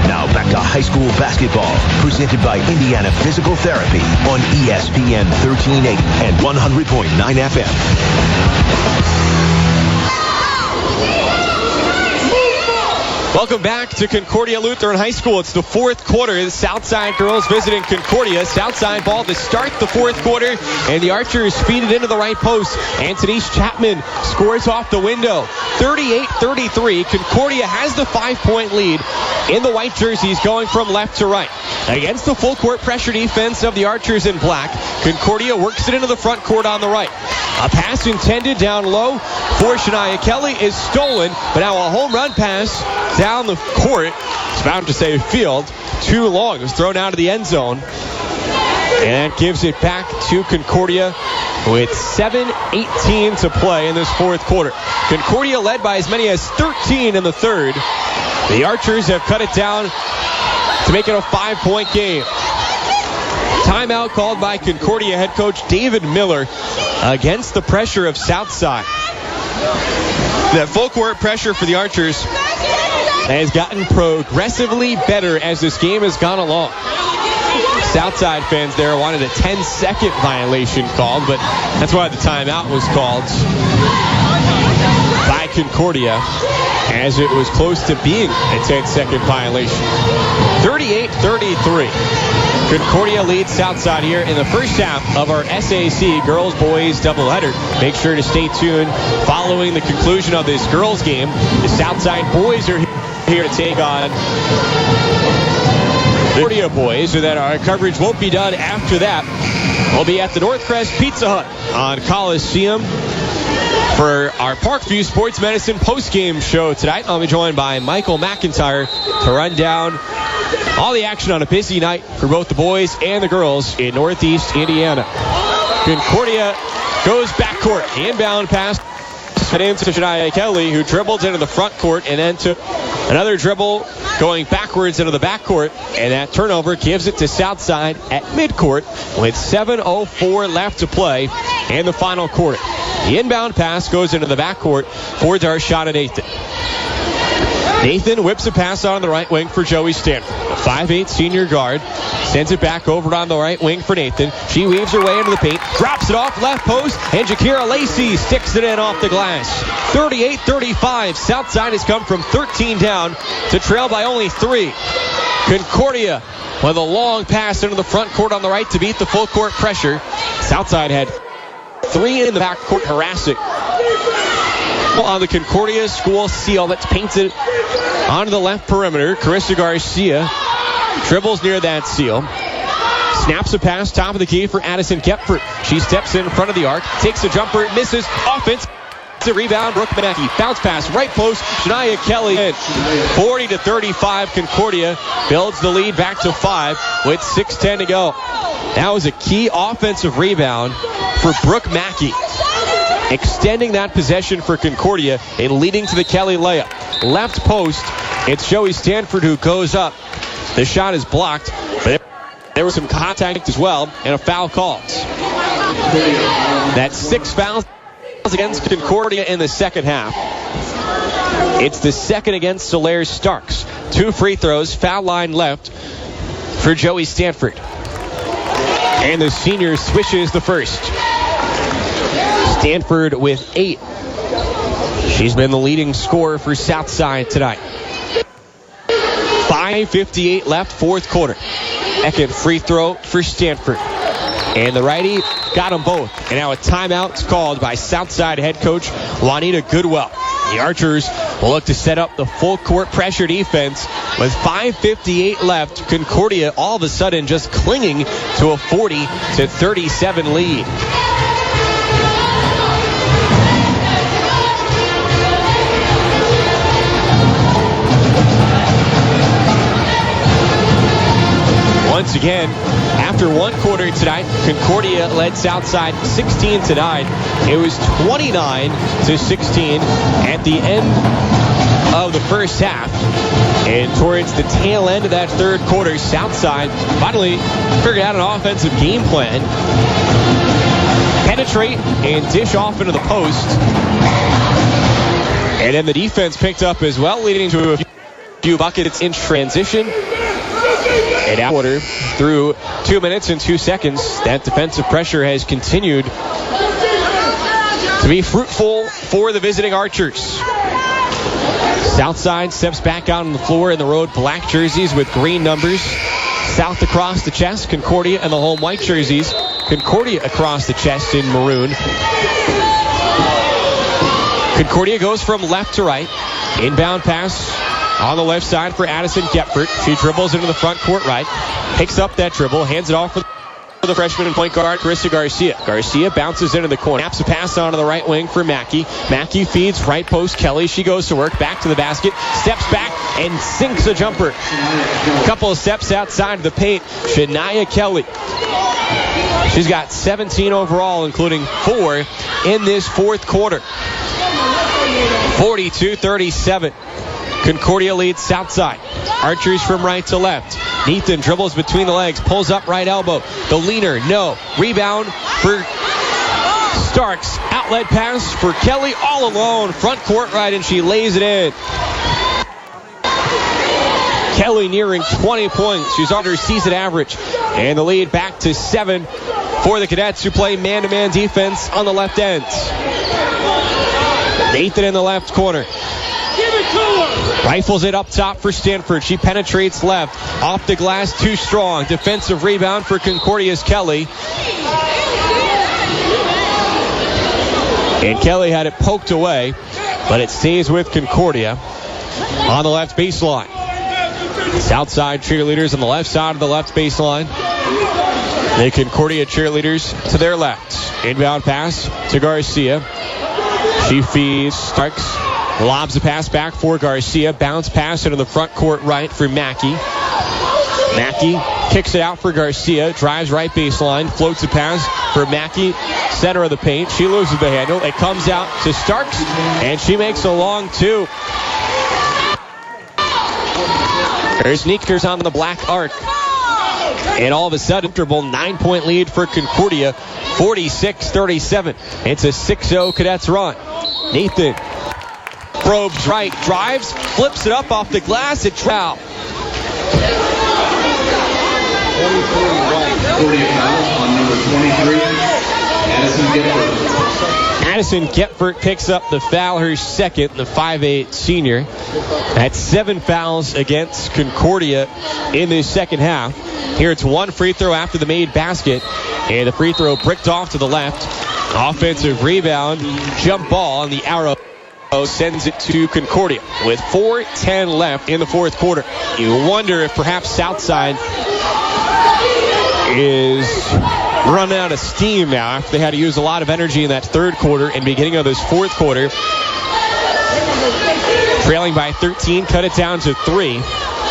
Now back to high school basketball, presented by Indiana Physical Therapy on ESPN 1380 and 100.9 FM. Welcome back to Concordia Lutheran High School. It's the fourth quarter. The Southside girls visiting Concordia. Southside ball to start the fourth quarter, and the Archers feed it into the right post. And Denise Chapman scores off the window. 38-33. Concordia has the 5-point lead in the white jerseys going from left to right. Against the full court pressure defense of the Archers in black, Concordia works it into the front court on the right. A pass intended down low for Shania Kelly is stolen, but now a home run pass down the court. It's bound to say field. Too long. It was thrown out of the end zone. And that gives it back to Concordia with 7:18 to play in this fourth quarter. Concordia led by as many as 13 in the third. The Archers have cut it down to make it a 5-point game. Timeout called by Concordia head coach David Miller against the pressure of Southside. That full court pressure for the Archers has gotten progressively better as this game has gone along. Southside fans there wanted a 10-second violation called, but that's why the timeout was called by Concordia, as it was close to being a 10-second violation. 38-33. Concordia leads Southside here in the first half of our SAC girls-boys doubleheader. Make sure to stay tuned following the conclusion of this girls game. The Southside boys are here to take on the Concordia boys, so that our coverage won't be done after that. We'll be at the Northcrest Pizza Hut on Coliseum for our Parkview Sports Medicine post-game show tonight. I'll be joined by Michael McIntyre to run down all the action on a busy night for both the boys and the girls in Northeast Indiana. Concordia goes backcourt. Inbound pass into Shania Kelly, who dribbled into the front court and then took another dribble going backwards into the backcourt. And that turnover gives it to Southside at midcourt with 7:04 left to play in the final quarter. The inbound pass goes into the backcourt for Darshana Nathan. Nathan whips a pass on the right wing for Joey Stanford. A 5'8 senior guard sends it back over on the right wing for Nathan. She weaves her way into the paint, drops it off left post, and Jakira Lacey sticks it in off the glass. 38-35. Southside has come from 13 down to trail by only 3. Concordia with a long pass into the front court on the right to beat the full court pressure. Southside had 3 in the back court harassing on the Concordia school seal that's painted onto the left perimeter. Carissa Garcia dribbles near that seal. Snaps a pass, top of the key for Addison Kepford. She steps in front of the arc, takes a jumper, misses, offense. It's a rebound, Brooke Mackey. Bounce pass, right post, Shania Kelly in. 40-35, Concordia builds the lead back to 5 with 6:10 to go. That was a key offensive rebound for Brooke Mackey, extending that possession for Concordia and leading to the Kelly layup. Left post, it's Joey Stanford who goes up. The shot is blocked, but there was some contact as well and a foul called. That's 6 fouls against Concordia in the second half. It's the second against Solaire Starks. 2 free throws, foul line left for Joey Stanford. And the senior swishes the first. Stanford with 8. She's been the leading scorer for Southside tonight. 5:58 left, fourth quarter. Second free throw for Stanford. And the righty got them both. And now a timeout called by Southside head coach Juanita Goodwell. The Archers will look to set up the full court pressure defense with 5:58 left. Concordia all of a sudden just clinging to a 40-37 lead. Once again, after one quarter tonight, Concordia led Southside 16-9. It was 29-16 at the end of the first half. And towards the tail end of that third quarter, Southside finally figured out an offensive game plan. Penetrate and dish off into the post. And then the defense picked up as well, leading to a few buckets in transition. And quarter through 2 minutes and 2 seconds, that defensive pressure has continued to be fruitful for the visiting Archers. Southside steps back out on the floor in the road black jerseys with green numbers. South across the chest, Concordia and the home white jerseys. Concordia across the chest in maroon. Concordia goes from left to right. Inbound pass on the left side for Addison Kepford. She dribbles into the front court right. Picks up that dribble. Hands it off for the freshman and point guard, Carissa Garcia. Garcia bounces into the corner. Snaps a pass onto the right wing for Mackey. Mackey feeds right post Kelly. She goes to work. Back to the basket. Steps back and sinks a jumper. A couple of steps outside of the paint. Shania Kelly. She's got 17 overall, including 4 in this fourth quarter. 42-37. Concordia leads Southside. Archers from right to left. Nathan dribbles between the legs, pulls up right elbow. The leaner, no. Rebound for Starks. Outlet pass for Kelly all alone. Front court right, and she lays it in. Kelly nearing 20 points. She's under season average. And the lead back to 7 for the Cadets, who play man-to-man defense on the left end. Nathan in the left corner. Rifles it up top for Stanford. She penetrates left. Off the glass, too strong. Defensive rebound for Concordia's Kelly. And Kelly had it poked away, but it stays with Concordia on the left baseline. Southside cheerleaders on the left side of the left baseline. The Concordia cheerleaders to their left. Inbound pass to Garcia. She feeds Starks. Lobs the pass back for Garcia. Bounce pass into the front court right for Mackey. Mackey kicks it out for Garcia. Drives right baseline. Floats the pass for Mackey. Center of the paint. She loses the handle. It comes out to Starks, and she makes a long two. There's sneakers on the black arc. And all of a sudden, comfortable 9-point lead for Concordia, 46-37. It's a 6-0 Cadets run. Nathan probes right, drives, flips it up off the glass. It's foul. 40 foul on number 23, Addison Gifford. Addison Getford picks up the foul, her second, the 5'8 senior. That's 7 fouls against Concordia in the second half. Here it's one free throw after the made basket, and the free throw bricked off to the left. Offensive rebound, jump ball, and the arrow sends it to Concordia with 4:10 left in the fourth quarter. You wonder if perhaps Southside is running out of steam now after they had to use a lot of energy in that third quarter and beginning of this fourth quarter. Trailing by 13, cut it down to 3.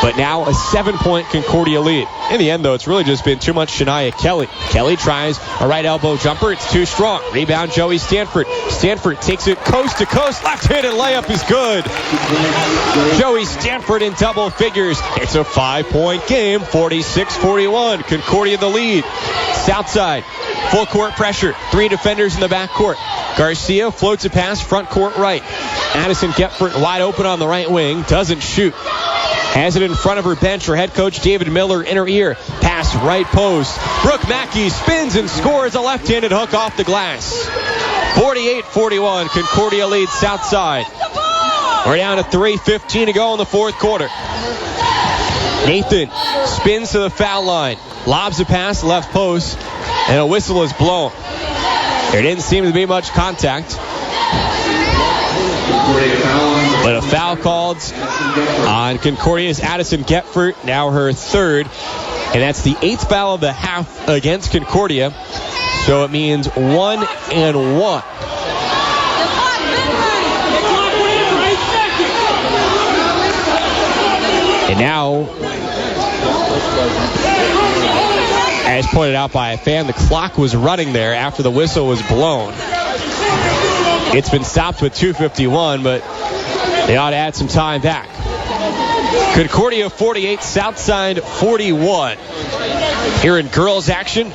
But now a 7-point Concordia lead. In the end, though, it's really just been too much Shania Kelly. Kelly tries a right elbow jumper. It's too strong. Rebound, Joey Stanford. Stanford takes it coast to coast. Left-handed layup is good. Joey Stanford in double figures. It's a 5-point game, 46-41. Concordia the lead. Southside, full court pressure. 3 defenders in the backcourt. Garcia floats a pass front court right. Addison Getford wide open on the right wing. Doesn't shoot. Has it in front of her bench. Her head coach David Miller in her ear. Pass right post. Brooke Mackey spins and scores a left-handed hook off the glass. 48-41. Concordia leads Southside. We're down to 3:15 to go in the fourth quarter. Nathan spins to the foul line. Lobs a pass left post. And a whistle is blown. There didn't seem to be much contact. But a foul called on Concordia's Addison Getford, now her third. And that's the 8th foul of the half against Concordia. So it means 1-1. And now, as pointed out by a fan, the clock was running there after the whistle was blown. It's been stopped with 2:51, but they ought to add some time back. Concordia 48, Southside 41. Here in girls action,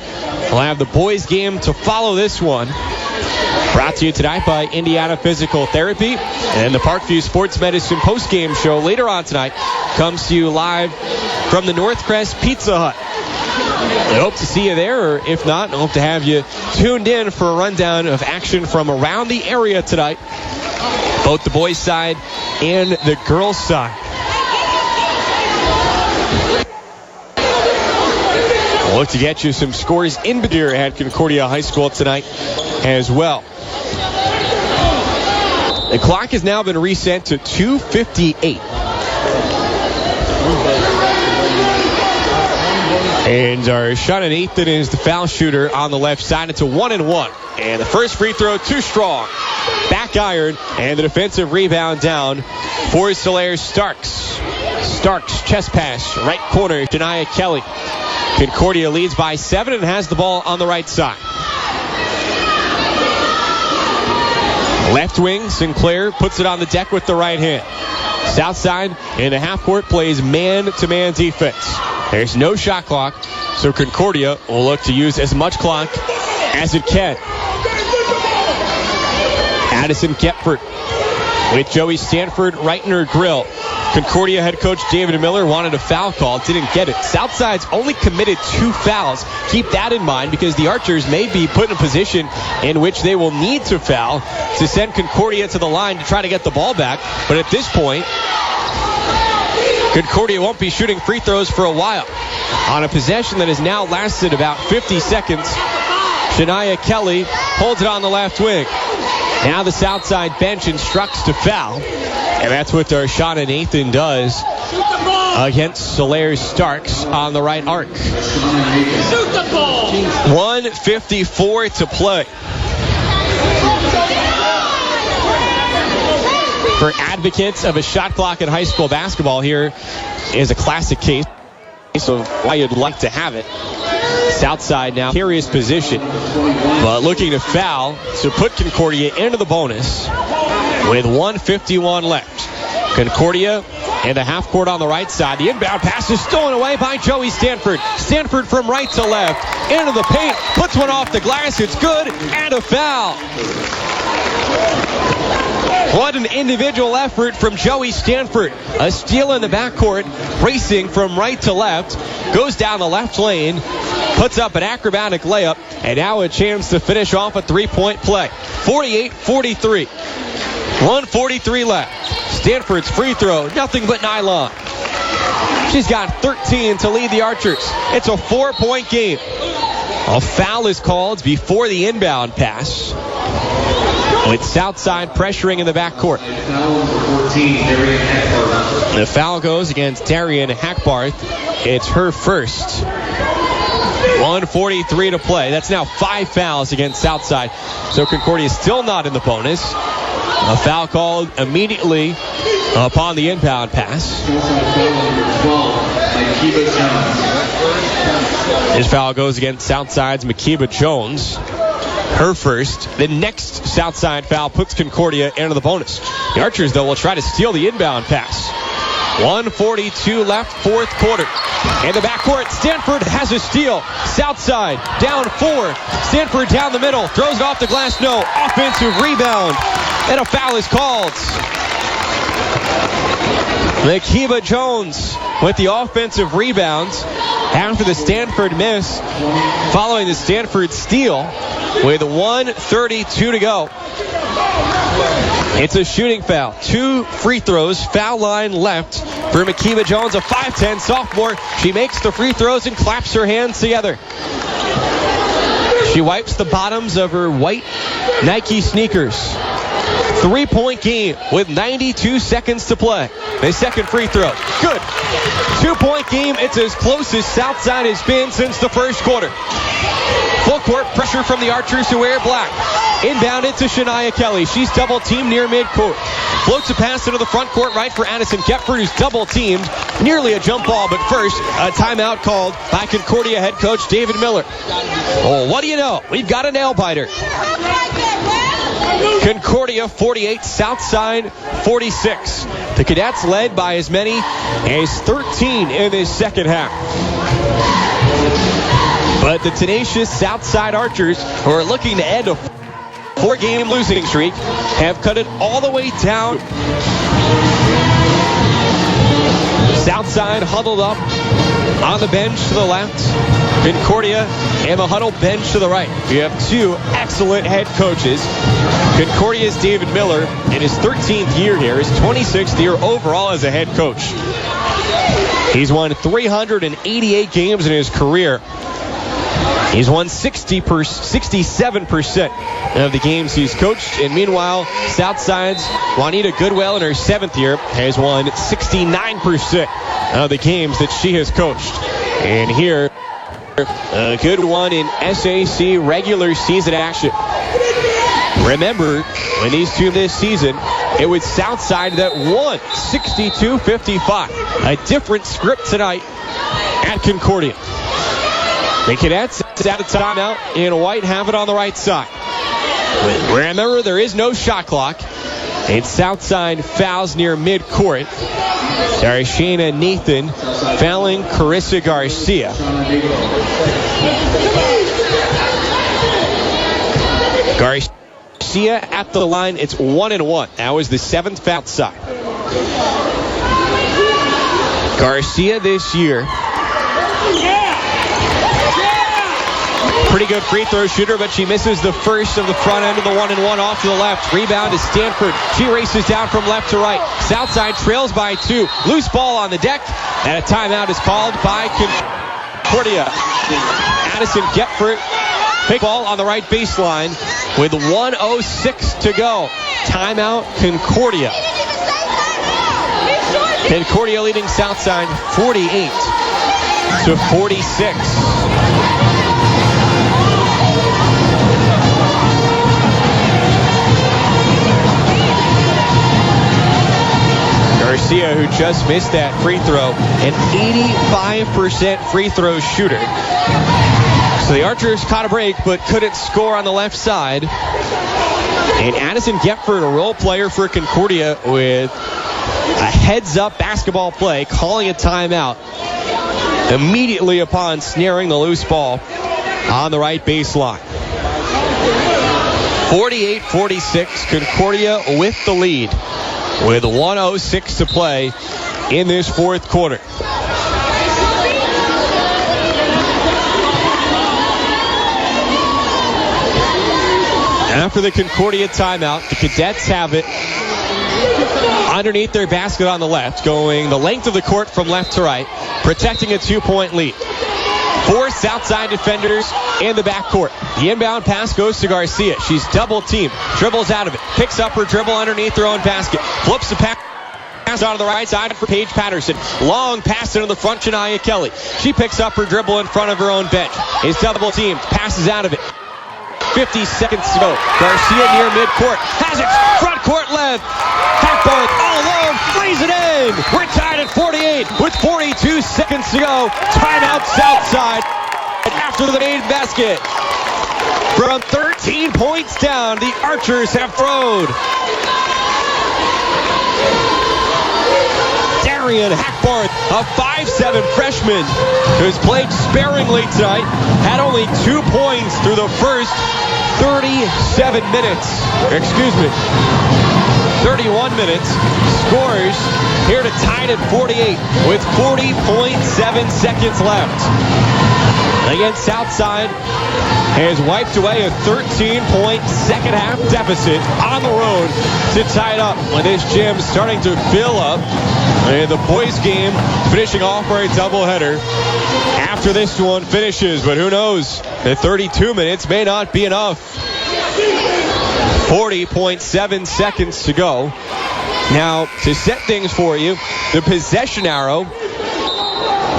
we'll have the boys game to follow this one. Brought to you tonight by Indiana Physical Therapy. And the Parkview Sports Medicine postgame show later on tonight comes to you live from the Northcrest Pizza Hut. I hope to see you there, or if not, I hope to have you tuned in for a rundown of action from around the area tonight, both the boys' side and the girls' side. We'll look to get you some scores in here at Concordia High School tonight as well. The clock has now been reset to 2:58. And our Shauna Nathan is the foul shooter on the left side. It's a 1-1. And the first free throw too strong. Back iron, and the defensive rebound down for Solaire Starks. Starks, chest pass, right corner, Shania Kelly. Concordia leads by 7 and has the ball on the right side. Left wing, Sinclair puts it on the deck with the right hand. Southside in the half court plays man-to-man defense. There's no shot clock, so Concordia will look to use as much clock as it can. Addison Getford with Joey Stanford right in her grill. Concordia head coach David Miller wanted a foul call, didn't get it. Southside's only committed 2 fouls. Keep that in mind because the Archers may be put in a position in which they will need to foul to send Concordia to the line to try to get the ball back. But at this point, Concordia won't be shooting free throws for a while. On a possession that has now lasted about 50 seconds, Shania Kelly holds it on the left wing. Now the Southside bench instructs to foul. And that's what Darshana Nathan does against Solaire Starks on the right arc. 1:54 to play. For advocates of a shot clock in high school basketball, here is a classic case of why you'd like to have it. Southside now curious position, but looking to foul to put Concordia into the bonus with 1:51 left. Concordia in the half court on the right side. The inbound pass is stolen away by Joey Stanford. Stanford from right to left into the paint, puts one off the glass. It's good, and a foul. What an individual effort from Joey Stanford. A steal in the backcourt, racing from right to left, goes down the left lane, puts up an acrobatic layup, and now a chance to finish off a three-point play. 48-43. 1:43 left. Stanford's free throw, nothing but nylon. She's got 13 to lead the Archers. It's a 4-point game. A foul is called before the inbound pass, with Southside pressuring in the backcourt. The foul goes against Darian Hackbarth. It's her first. 1:43 to play. That's now 5 fouls against Southside. So Concordia is still not in the bonus. A foul called immediately upon the inbound pass. This foul goes against Southside's Makiba Jones. Her first. The next Southside foul puts Concordia into the bonus. The Archers, though, will try to steal the inbound pass. 1:42 left, fourth quarter. In the backcourt, Stanford has a steal. Southside down 4. Stanford down the middle, throws it off the glass. No. Offensive rebound. And a foul is called. Makiba Jones with the offensive rebounds after the Stanford miss, following the Stanford steal with 1:32 to go. It's a shooting foul. 2 free throws, foul line left for Makiba Jones, a 5'10 sophomore. She makes the free throws and claps her hands together. She wipes the bottoms of her white Nike sneakers. 3-point game with 92 seconds to play. The second free throw. Good. 2-point game. It's as close as Southside has been since the first quarter. Full court pressure from the Archers who wear black. Inbounded to Shania Kelly. She's double teamed near midcourt. Floats a pass into the front court right for Addison Kepford, who's double teamed. Nearly a jump ball, but first, a timeout called by Concordia head coach David Miller. Oh, what do you know? We've got a nail biter. Concordia 48, Southside 46. The Cadets led by as many as 13 in this second half. But the tenacious Southside Archers, who are looking to end a 4-game losing streak, have cut it all the way down. Southside huddled up on the bench to the left. Concordia and the huddle bench to the right. We have 2 excellent head coaches. Concordia's David Miller in his 13th year here, his 26th year overall as a head coach. He's won 388 games in his career. He's won 67% of the games he's coached. And meanwhile, Southside's Juanita Goodwell in her 7th year has won 69% of the games that she has coached. And here, a good one in SAC regular season action. Remember, when these two this season, it was Southside that won 62-55. A different script tonight at Concordia. The Cadets out of timeout in white have it on the right side. Remember, there is no shot clock. It's Southside fouls near midcourt. Darshana Nathan fouling Carissa Garcia. Garcia at the line. It's 1-1. That was the 7th foul side. Garcia this year, pretty good free throw shooter, but she misses the first of the front end of the 1-and-1 off to the left. Rebound is Stanford. She races down from left to right. Southside trails by 2. Loose ball on the deck, and a timeout is called by Concordia. Addison Gepfert, pick ball on the right baseline with 1:06 to go. Timeout, Concordia. Concordia leading Southside 48-46. Garcia, who just missed that free throw, an 85% free throw shooter. So the Archers caught a break but couldn't score on the left side. And Addison Gepfert, a role player for Concordia, with a heads-up basketball play, calling a timeout immediately upon snaring the loose ball on the right baseline. 48-46, Concordia with the lead, with 1:06 to play in this fourth quarter. After the Concordia timeout, the Cadets have it underneath their basket on the left, going the length of the court from left to right, protecting a 2-point lead. 4 Southside defenders in the backcourt. The inbound pass goes to Garcia. She's double teamed, dribbles out of it, picks up her dribble underneath her own basket, flips the pass on the right side for Paige Patterson. Long pass into the front, Shania Kelly. She picks up her dribble in front of her own bench. Is double teamed, passes out of it. 50 seconds to go. Garcia near midcourt. Has it front court left. Hackbarth all alone. Lays it in. We're tied at 48 with 42 seconds to go. Timeout Southside. After the main basket. From 13 points down, the Archers have thrown. Darian Hackbarth, a 5'7" freshman who's played sparingly tonight, had only 2 points through the first 31 minutes, scores here to tie it at 48 with 40.7 seconds left. Again, Southside has wiped away a 13-point second-half deficit on the road to tie it up when this gym starting to fill up. And the boys game finishing off for a doubleheader after this one finishes. But who knows? The 32 minutes may not be enough. 40.7 seconds to go. Now, to set things for you, the possession arrow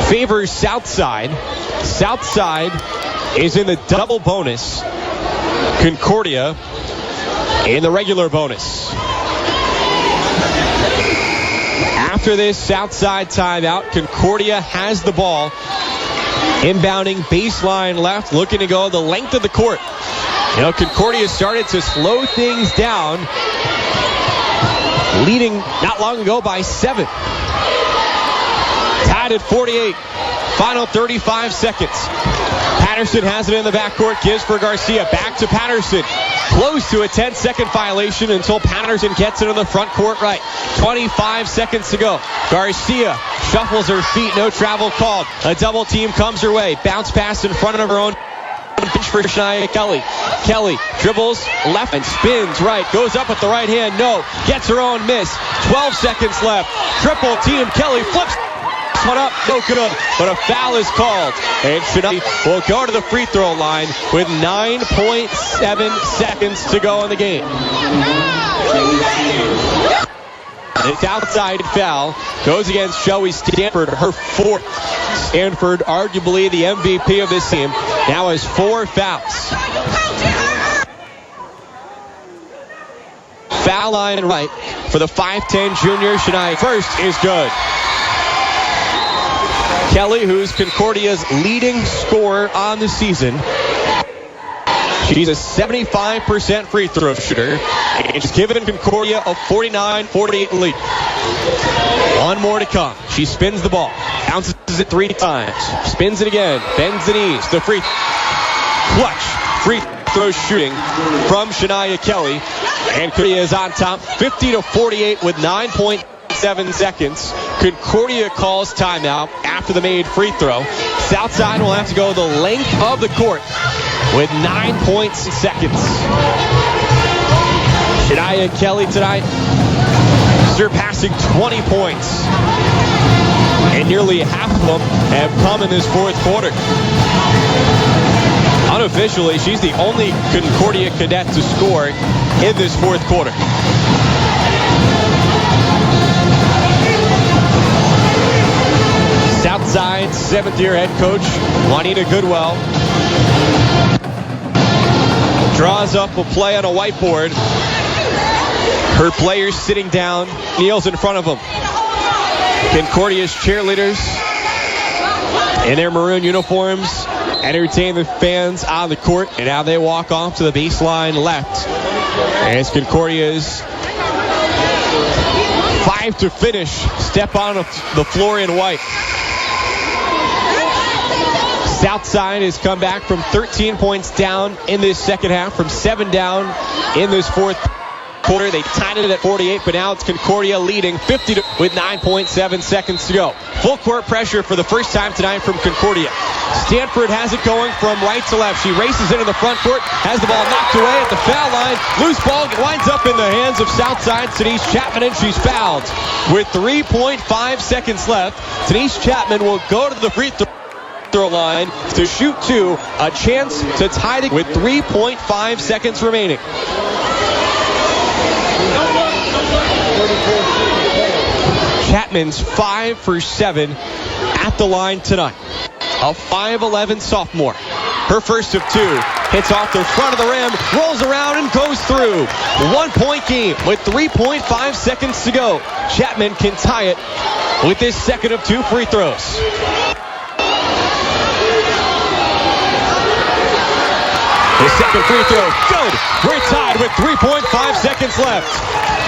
favors Southside. Southside is in the double bonus. Concordia in the regular bonus. After this Southside timeout, Concordia has the ball. Inbounding baseline left, looking to go the length of the court. You know, Concordia started to slow things down, leading not long ago by 7. Tied at 48. Final 35 seconds. Patterson has it in the backcourt, gives for Garcia. Back to Patterson. Close to a 10-second violation until Patterson gets it in the front court right. 25 seconds to go. Garcia shuffles her feet, no travel called. A double team comes her way. Bounce pass in front of her own bench for Shania Kelly. Kelly dribbles left and spins right. Goes up with the right hand. No. Gets her own miss. 12 seconds left. Triple team. Kelly flips one up. No good. But a foul is called. And Shania will go to the free throw line with 9.7 seconds to go in the game. It's outside foul. Goes against Joey Stanford, her 4th. Stanford, arguably the MVP of this team, now has 4 fouls. Foul line right for the 5'10 junior Shania. First is good. Kelly, who's Concordia's leading scorer on the season. She's a 75% free throw shooter. And she's given Concordia a 49-48 lead. One more to come. She spins the ball. Bounces it 3 times. Spins it again. Bends the knees. The clutch free throw shooting from Shania Kelly. And Concordia is on top 50-48 with 9.7 seconds. Concordia calls timeout after the made free throw. Southside will have to go the length of the court with 9 points and seconds. Shania Kelly tonight surpassing 20 points. And nearly half of them have come in this fourth quarter. Unofficially, she's the only Concordia cadet to score in this fourth quarter. Southside 7th-year head coach Juanita Goodwell draws up a play on a whiteboard. Her players sitting down, kneels in front of them. Concordia's cheerleaders in their maroon uniforms entertain the fans on the court, and now they walk off to the baseline left as Concordia's 5 to finish step on the floor in white. Southside has come back from 13 points down in this second half, from 7 down in this fourth quarter. They tied it at 48, but now it's Concordia leading 50 with 9.7 seconds to go. Full court pressure for the first time tonight from Concordia. Stanford has it going from right to left. She races into the front court, has the ball knocked away at the foul line. Loose ball winds up in the hands of Southside Denise Chapman, and she's fouled. With 3.5 seconds left, Denise Chapman will go to the free throw line to shoot two, a chance to tie it with 3.5 seconds remaining. Chapman's 5 for 7 at the line tonight. A 5'11 sophomore. Her first of 2. Hits off the front of the rim, rolls around and goes through. 1 point game with 3.5 seconds to go. Chapman can tie it with his second of 2 free throws. The second free throw, good. We're tied with 3.5 seconds left.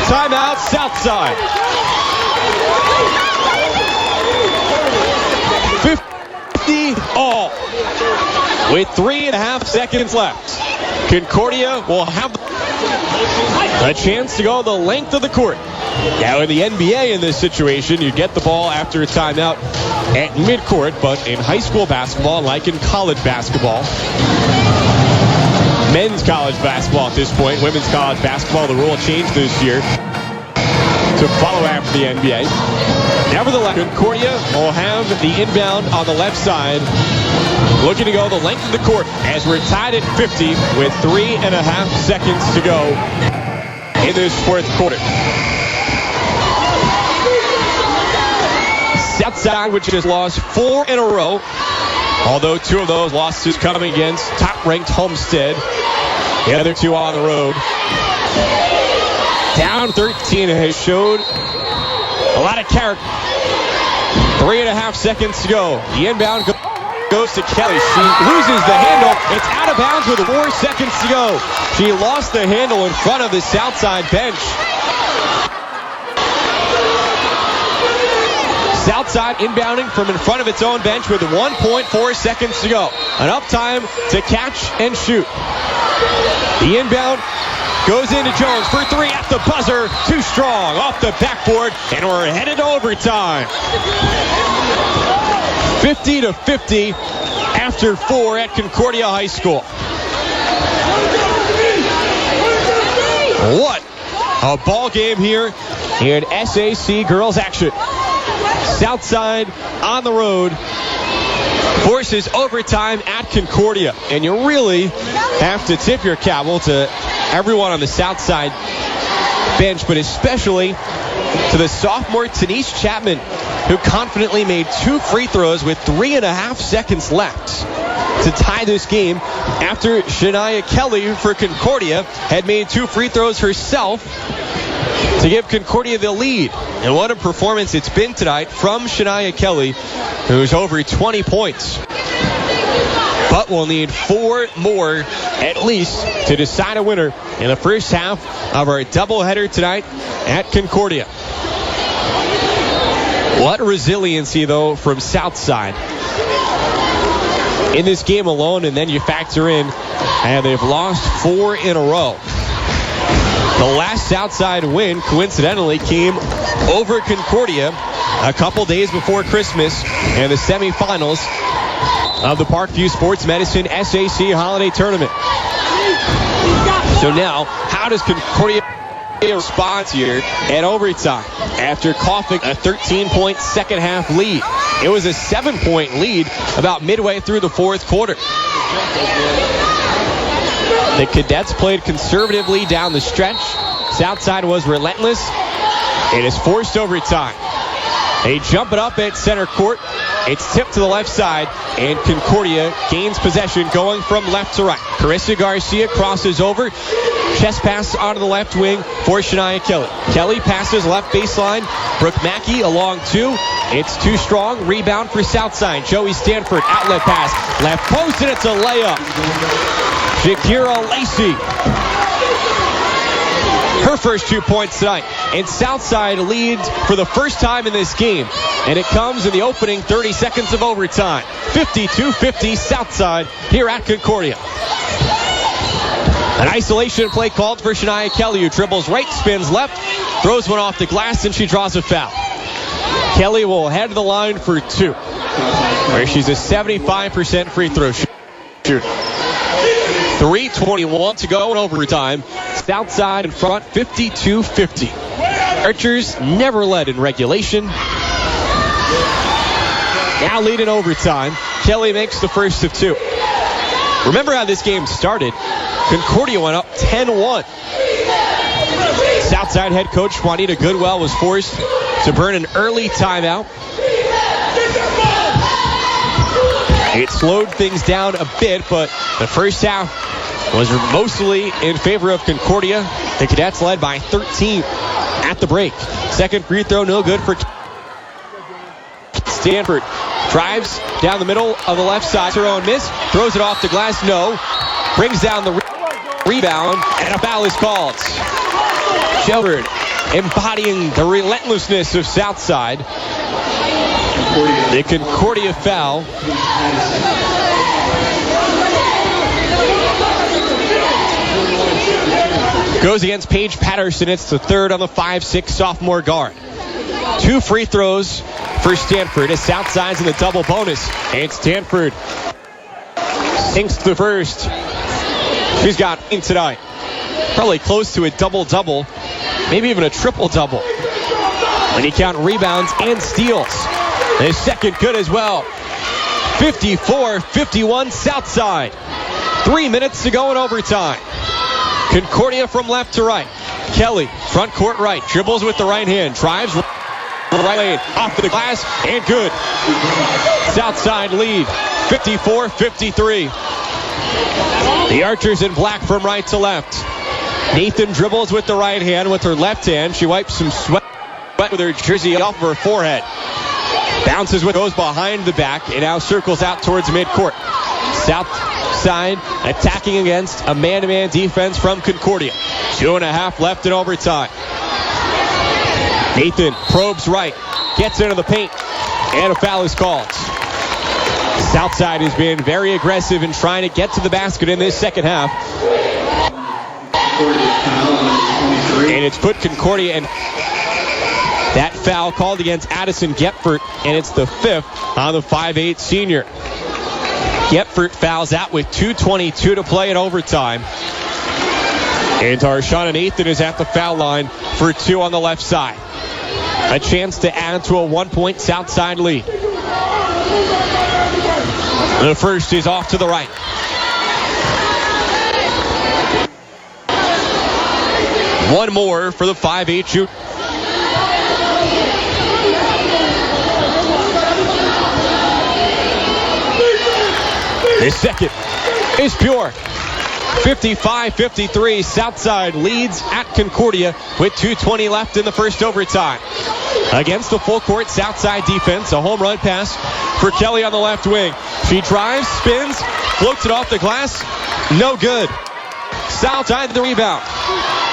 Timeout, Southside. 50 all. With 3.5 seconds left. Concordia will have a chance to go the length of the court. Now in the NBA in this situation, you get the ball after a timeout at midcourt, but in high school basketball, like in college basketball, men's college basketball at this point, women's college basketball, the rule changed this year to follow after the NBA. Nevertheless, Concordia will have the inbound on the left side, looking to go the length of the court as we're tied at 50 with 3.5 seconds to go in this fourth quarter. Southside, which has lost 4 in a row, although 2 of those losses coming against top-ranked Homestead. The other 2 on the road. Down 13 has showed a lot of character. 3.5 seconds to go. The inbound goes to Kelly. She loses the handle. It's out of bounds with 4 seconds to go. She lost the handle in front of the Southside bench. Southside inbounding from in front of its own bench with 1.4 seconds to go. Enough time to catch and shoot. The inbound goes into Jones for 3 at the buzzer. Too strong off the backboard, and we're headed to overtime. 50 to 50 after 4 at Concordia High School. What a ball game here in SAC girls action. Southside on the road forces overtime at Concordia, and you really have to tip your cap to everyone on the Southside bench, but especially to the sophomore Denise Chapman, who confidently made 2 free throws with 3.5 seconds left to tie this game after Shania Kelly for Concordia had made 2 free throws herself to give Concordia the lead. And what a performance it's been tonight from Shania Kelly, who's over 20 points. But we'll need 4 more at least to decide a winner in the first half of our doubleheader tonight at Concordia. What resiliency, though, from Southside in this game alone, and then you factor in, and they've lost 4 in a row. The last Southside win, coincidentally, came over Concordia a couple days before Christmas and the semifinals of the Parkview Sports Medicine SAC Holiday Tournament. So now, how does Concordia respond here at overtime after coughing a 13-point second half lead? It was a 7-point lead about midway through the fourth quarter. The Cadets played conservatively down the stretch. Southside was relentless. It is forced overtime. They jump it up at center court. It's tipped to the left side, and Concordia gains possession going from left to right. Carissa Garcia crosses over. Chest pass onto the left wing for Shania Kelly. Kelly passes left baseline. Brooke Mackey along two. It's too strong. Rebound for Southside. Joey Stanford, outlet pass. Left post, and it's a layup. Shakira Lacey. Her first 2 points tonight. And Southside leads for the first time in this game. And it comes in the opening 30 seconds of overtime. 52-50 Southside here at Concordia. An isolation play called for Shania Kelly, who dribbles right, spins left, throws one off the glass, and she draws a foul. Kelly will head to the line for two, where she's a 75% free throw shooter. 3:21 to go in overtime. Southside in front, 52-50. Archers never led in regulation. Now lead in overtime. Kelly makes the first of two. Remember how this game started. Concordia went up 10-1. Southside head coach Juanita Goodwell was forced to burn an early timeout. It slowed things down a bit, but the first half was mostly in favor of Concordia. The Cadets led by 13 at the break. Second free throw, no good for Stanford. Drives down the middle of the left side. Her own miss. Throws it off the glass. No. Brings down the rebound. And a foul is called. Shelford embodying the relentlessness of Southside. The Concordia foul. Goes against Paige Patterson. It's the third on the 5'6" sophomore guard. Two free throws for Stanford as Southside's in the double bonus. And Stanford sinks the first. She's got 8 tonight. Probably close to a double-double, maybe even a triple-double, when you count rebounds and steals. The second good as well. 54-51 Southside. 3 minutes to go in overtime. Concordia from left to right. Kelly, front court right, dribbles with the right hand, drives right lane, off to the glass, and good. Southside lead, 54-53. The Archers in black from right to left. Nathan dribbles with the right hand, with her left hand. She wipes some sweat with her jersey off of her forehead. Bounces with, goes behind the back, and now circles out towards midcourt. Southside attacking against a man-to-man defense from Concordia. 2.5 left in overtime. Nathan probes right, gets into the paint, and a foul is called. Southside has been very aggressive in trying to get to the basket in this second half. And it's put Concordia in. That foul called against Addison Gepfert, and it's the 5th on the 5'8" senior. Gepfert fouls out with 2:22 to play in overtime. And Tarshana Nathan is at the foul line for 2 on the left side. A chance to add to a 1-point Southside lead. The first is off to the right. One more for the 5'8" shoot. The second is pure. 55-53. Southside leads at Concordia with 2:20 left in the first overtime. Against the full court Southside defense, a home run pass for Kelly on the left wing. She drives, spins, floats it off the glass. No good. Southside the rebound.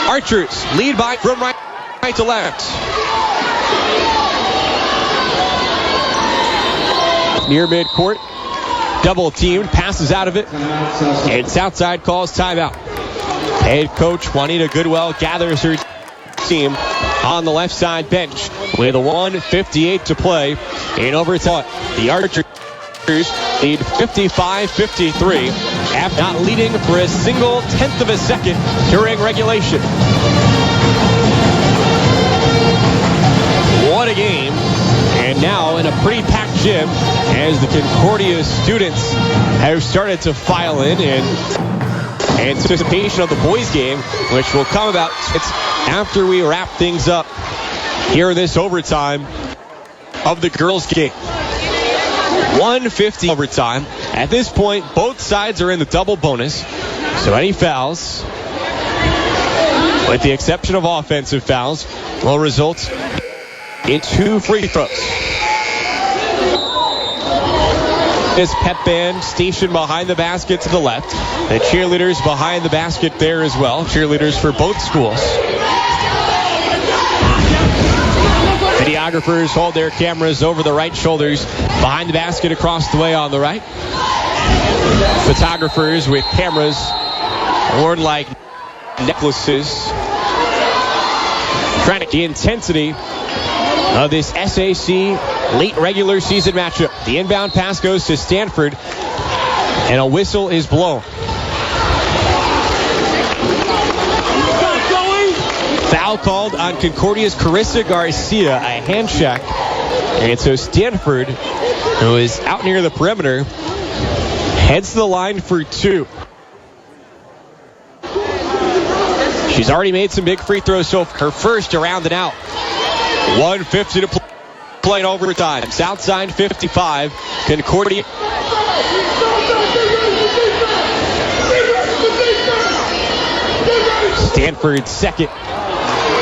Archers lead by from right to left. Near midcourt. Double teamed, passes out of it, and Southside calls timeout. Head coach Juanita Goodwell gathers her team on the left side bench with 1:58 to play in overtime. The Archers lead 55-53 after not leading for a single tenth of a second during regulation. What a game. And now in a pretty packed gym as the Concordia students have started to file in anticipation of the boys game, which will come about after we wrap things up here in this overtime of the girls game. 1:50 overtime. At this point, both sides are in the double bonus. So any fouls, with the exception of offensive fouls, will result in 2 free throws. This pep band stationed behind the basket to the left. The cheerleaders behind the basket there as well. Cheerleaders for both schools. Videographers hold their cameras over the right shoulders behind the basket across the way on the right. Photographers with cameras worn like necklaces. Trying to get the intensity of this SAC late regular season matchup. The inbound pass goes to Stanford, and a whistle is blown. Foul called on Concordia's Carissa Garcia, a hand check. And so Stanford, who is out near the perimeter, heads to the line for 2. She's already made some big free throws, so her first to round it out. 1:50 to play in overtime. Southside 55, Concordia. Stanford second.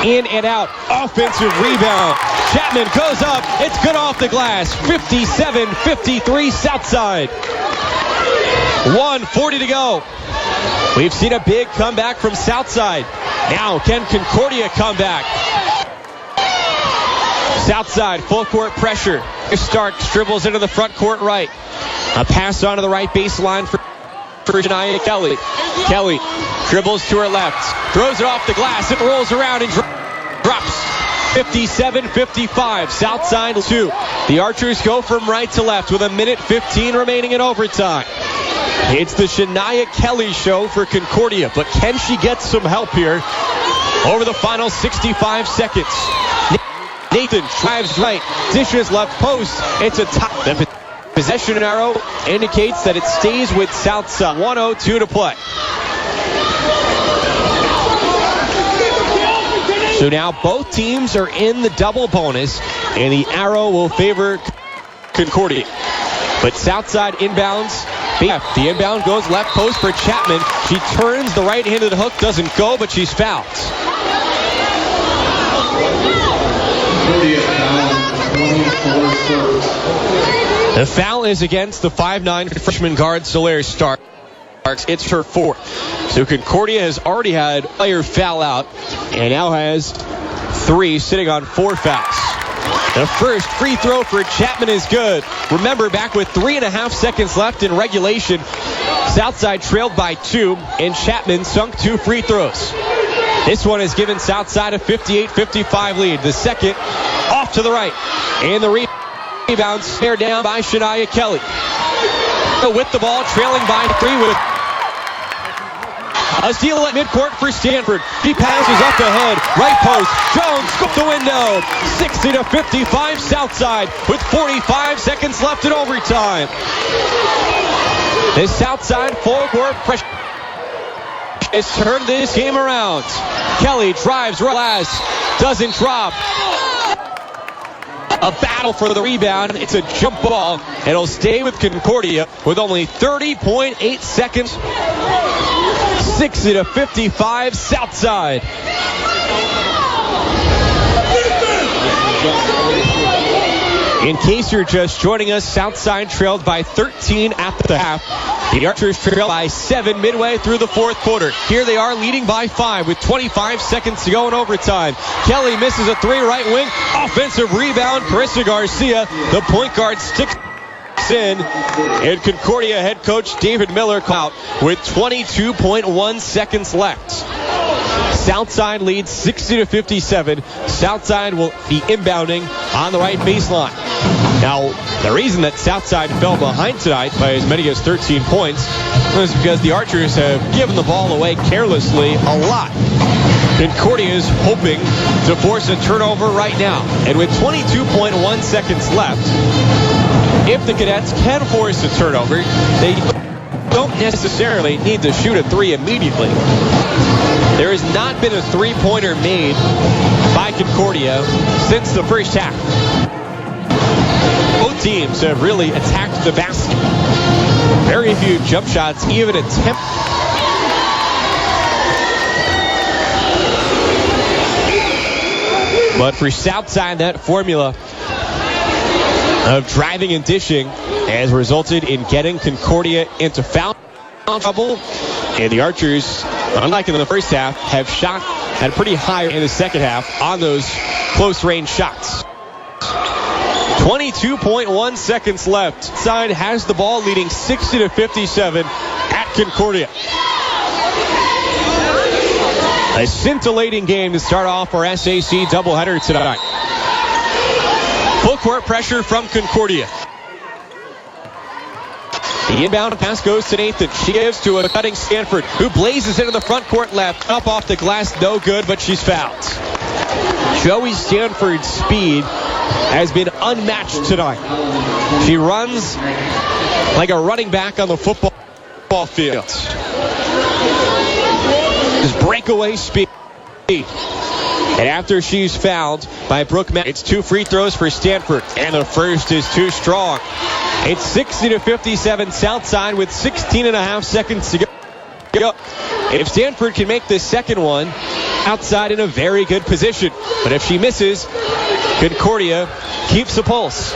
In and out. Offensive rebound. Chapman goes up. It's good off the glass. 57-53 Southside. 1:40 to go. We've seen a big comeback from Southside. Now can Concordia come back? Southside, full court pressure. Starks dribbles into the front court right. A pass onto the right baseline for Shania Kelly. Kelly dribbles to her left. Throws it off the glass. It rolls around and drops. 57-55. Southside 2. The Archers go from right to left with 1:15 remaining in overtime. It's the Shania Kelly show for Concordia, but can she get some help here over the final 65 seconds? Nathan drives right, dishes left post. It's a top. The possession arrow indicates that it stays with Southside. 1:02 to play. So now both teams are in the double bonus, and the arrow will favor Concordia. But Southside inbounds. The inbound goes left post for Chapman. She turns the right-handed hook, doesn't go, but she's fouled. The foul is against the 5'9" freshman guard Solaire Starks. It's her 4th. So Concordia has already had a player foul out and now has 3, sitting on 4 fouls. The first free throw for Chapman is good. Remember, back with 3.5 seconds left in regulation, Southside trailed by 2, and Chapman sunk 2 free throws. This one has given Southside a 58-55 lead. The second, off to the right. And the rebound snared down by Shania Kelly. With the ball, trailing by 3 with a steal at midcourt for Stanford. He passes up ahead. Right post. Jones scooped the window. 60-55 Southside with 45 seconds left in overtime. The Southside full court pressure has turned this game around. Kelly drives glass. Doesn't drop. A battle for the rebound. It's a jump ball. It'll stay with Concordia with only 30.8 seconds. 60-55 Southside. In case you're just joining us, Southside trailed by 13 at the half. The Archers trail by 7 midway through the 4th quarter. Here they are leading by 5 with 25 seconds to go in overtime. Kelly misses a 3 right wing. Offensive rebound. Carissa Garcia, the point guard, sticks in. And Concordia head coach David Miller out with 22.1 seconds left. Southside leads 60-57. Southside will be inbounding on the right baseline. Now, the reason that Southside fell behind tonight by as many as 13 points was because the Archers have given the ball away carelessly a lot. Concordia is hoping to force a turnover right now. And with 22.1 seconds left, if the Cadets can force a turnover, they don't necessarily need to shoot a three immediately. There has not been a three-pointer made by Concordia since the first half. Both teams have really attacked the basket. Very few jump shots even attempted. But for Southside, that formula of driving and dishing has resulted in getting Concordia into foul trouble. And the Archers, unlike in the first half, have shot at pretty high in the second half on those close-range shots. 22.1 seconds left. Side has the ball, leading 60-57 at Concordia. A scintillating game to start off our SAC doubleheader tonight. Full court pressure from Concordia. The inbound pass goes to Nathan. She gives to a cutting Stanford, who blazes into the front court left. Up off the glass, no good, but she's fouled. Joey Stanford's speed has been unmatched tonight. She runs like a running back on the football field. This breakaway speed. And after she's fouled by Brooke Mack, it's 2 free throws for Stanford. And the first is too strong. It's 60-57 Southside with 16.5 seconds to go. If Stanford can make this second one, outside in a very good position. But if she misses, Concordia keeps the pulse.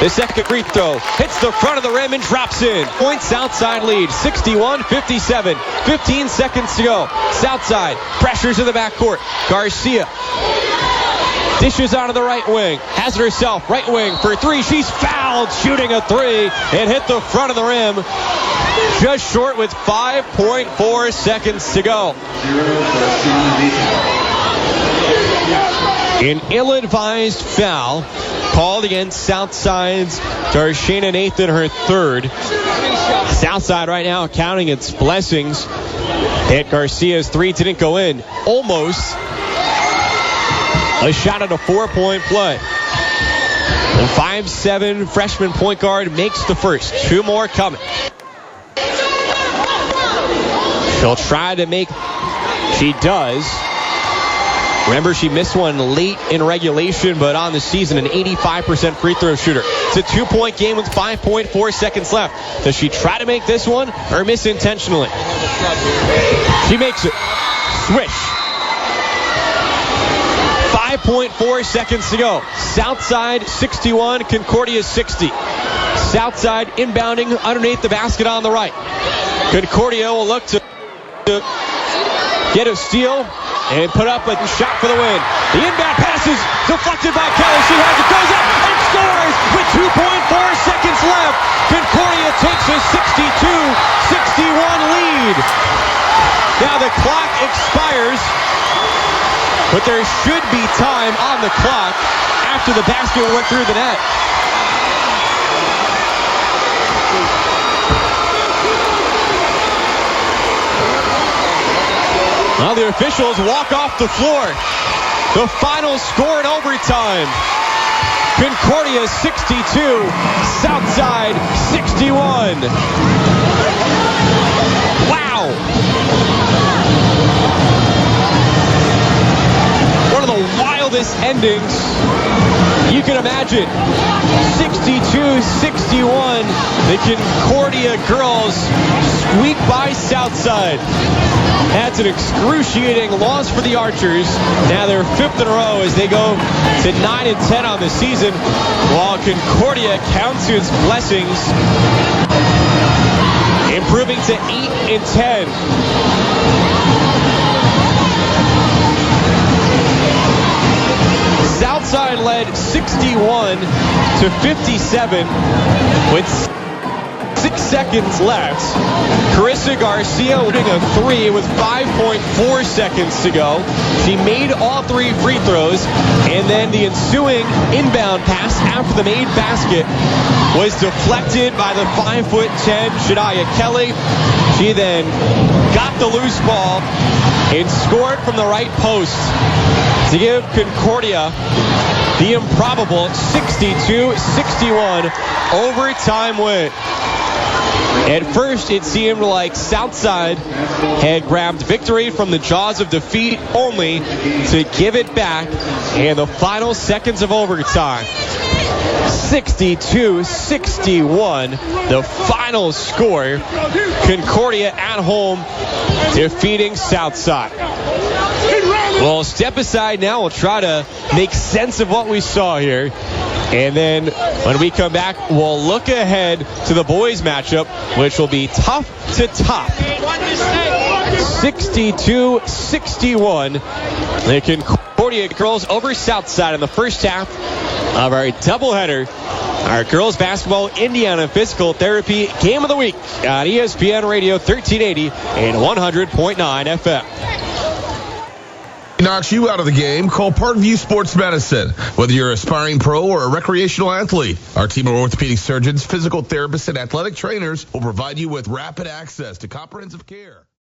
The second free throw hits the front of the rim and drops in. Point Southside lead, 61-57. 15 seconds to go. Southside pressures in the backcourt. Garcia dishes onto the right wing. Has it herself. Right wing for three. She's fouled shooting a three and hit the front of the rim. Just short with 5.4 seconds to go. An ill-advised foul called against Southside's Darshana Nathan, her third. Southside right now counting its blessings. Hit Garcia's three, didn't go in. Almost a shot at a 4-point play. The 5'7" freshman point guard makes the first. 2 more coming. She'll try to make. She does. Remember, she missed one late in regulation, but on the season, an 85% free throw shooter. It's a 2-point game with 5.4 seconds left. Does she try to make this one or miss intentionally? She makes it. Swish. 5.4 seconds to go. Southside 61, Concordia 60. Southside inbounding underneath the basket on the right. Concordia will look to get a steal and put up a shot for the win. The inbound pass is deflected by Kelly. She has it, goes up and scores with 2.4 seconds left. Concordia takes a 62-61 lead. Now the clock expires, but there should be time on the clock after the basket went through the net. Well, the officials walk off the floor. The final score in overtime. Concordia 62, Southside 61. Wow. One of the wildest endings you can imagine. 62-61. The Concordia girls squeak by Southside. That's an excruciating loss for the Archers. Now they're 5th in a row as they go to 9-10 on the season, while Concordia counts its blessings, improving to 8-10. Southside led 61-57 with 6 seconds left. Carissa Garcia winning a 3 with 5.4 seconds to go. She made all 3 free throws, and then the ensuing inbound pass after the made basket was deflected by the 5'10" Shania Kelly. She then got the loose ball and scored from the right post to give Concordia the improbable 62-61 overtime win. At first, it seemed like Southside had grabbed victory from the jaws of defeat, only to give it back in the final seconds of overtime. 62-61, the final score. Concordia at home defeating Southside. We'll step aside now. We'll try to make sense of what we saw here. And then when we come back, we'll look ahead to the boys matchup, which will be tough to top. 62-61. The Concordia girls over Southside in the first half of our doubleheader. Our girls basketball Indiana Physical Therapy Game of the Week on ESPN Radio 1380 and 100.9 FM. Knocks you out of the game, call Parkview Sports Medicine. Whether you're an aspiring pro or a recreational athlete, our team of orthopedic surgeons, physical therapists, and athletic trainers will provide you with rapid access to comprehensive care.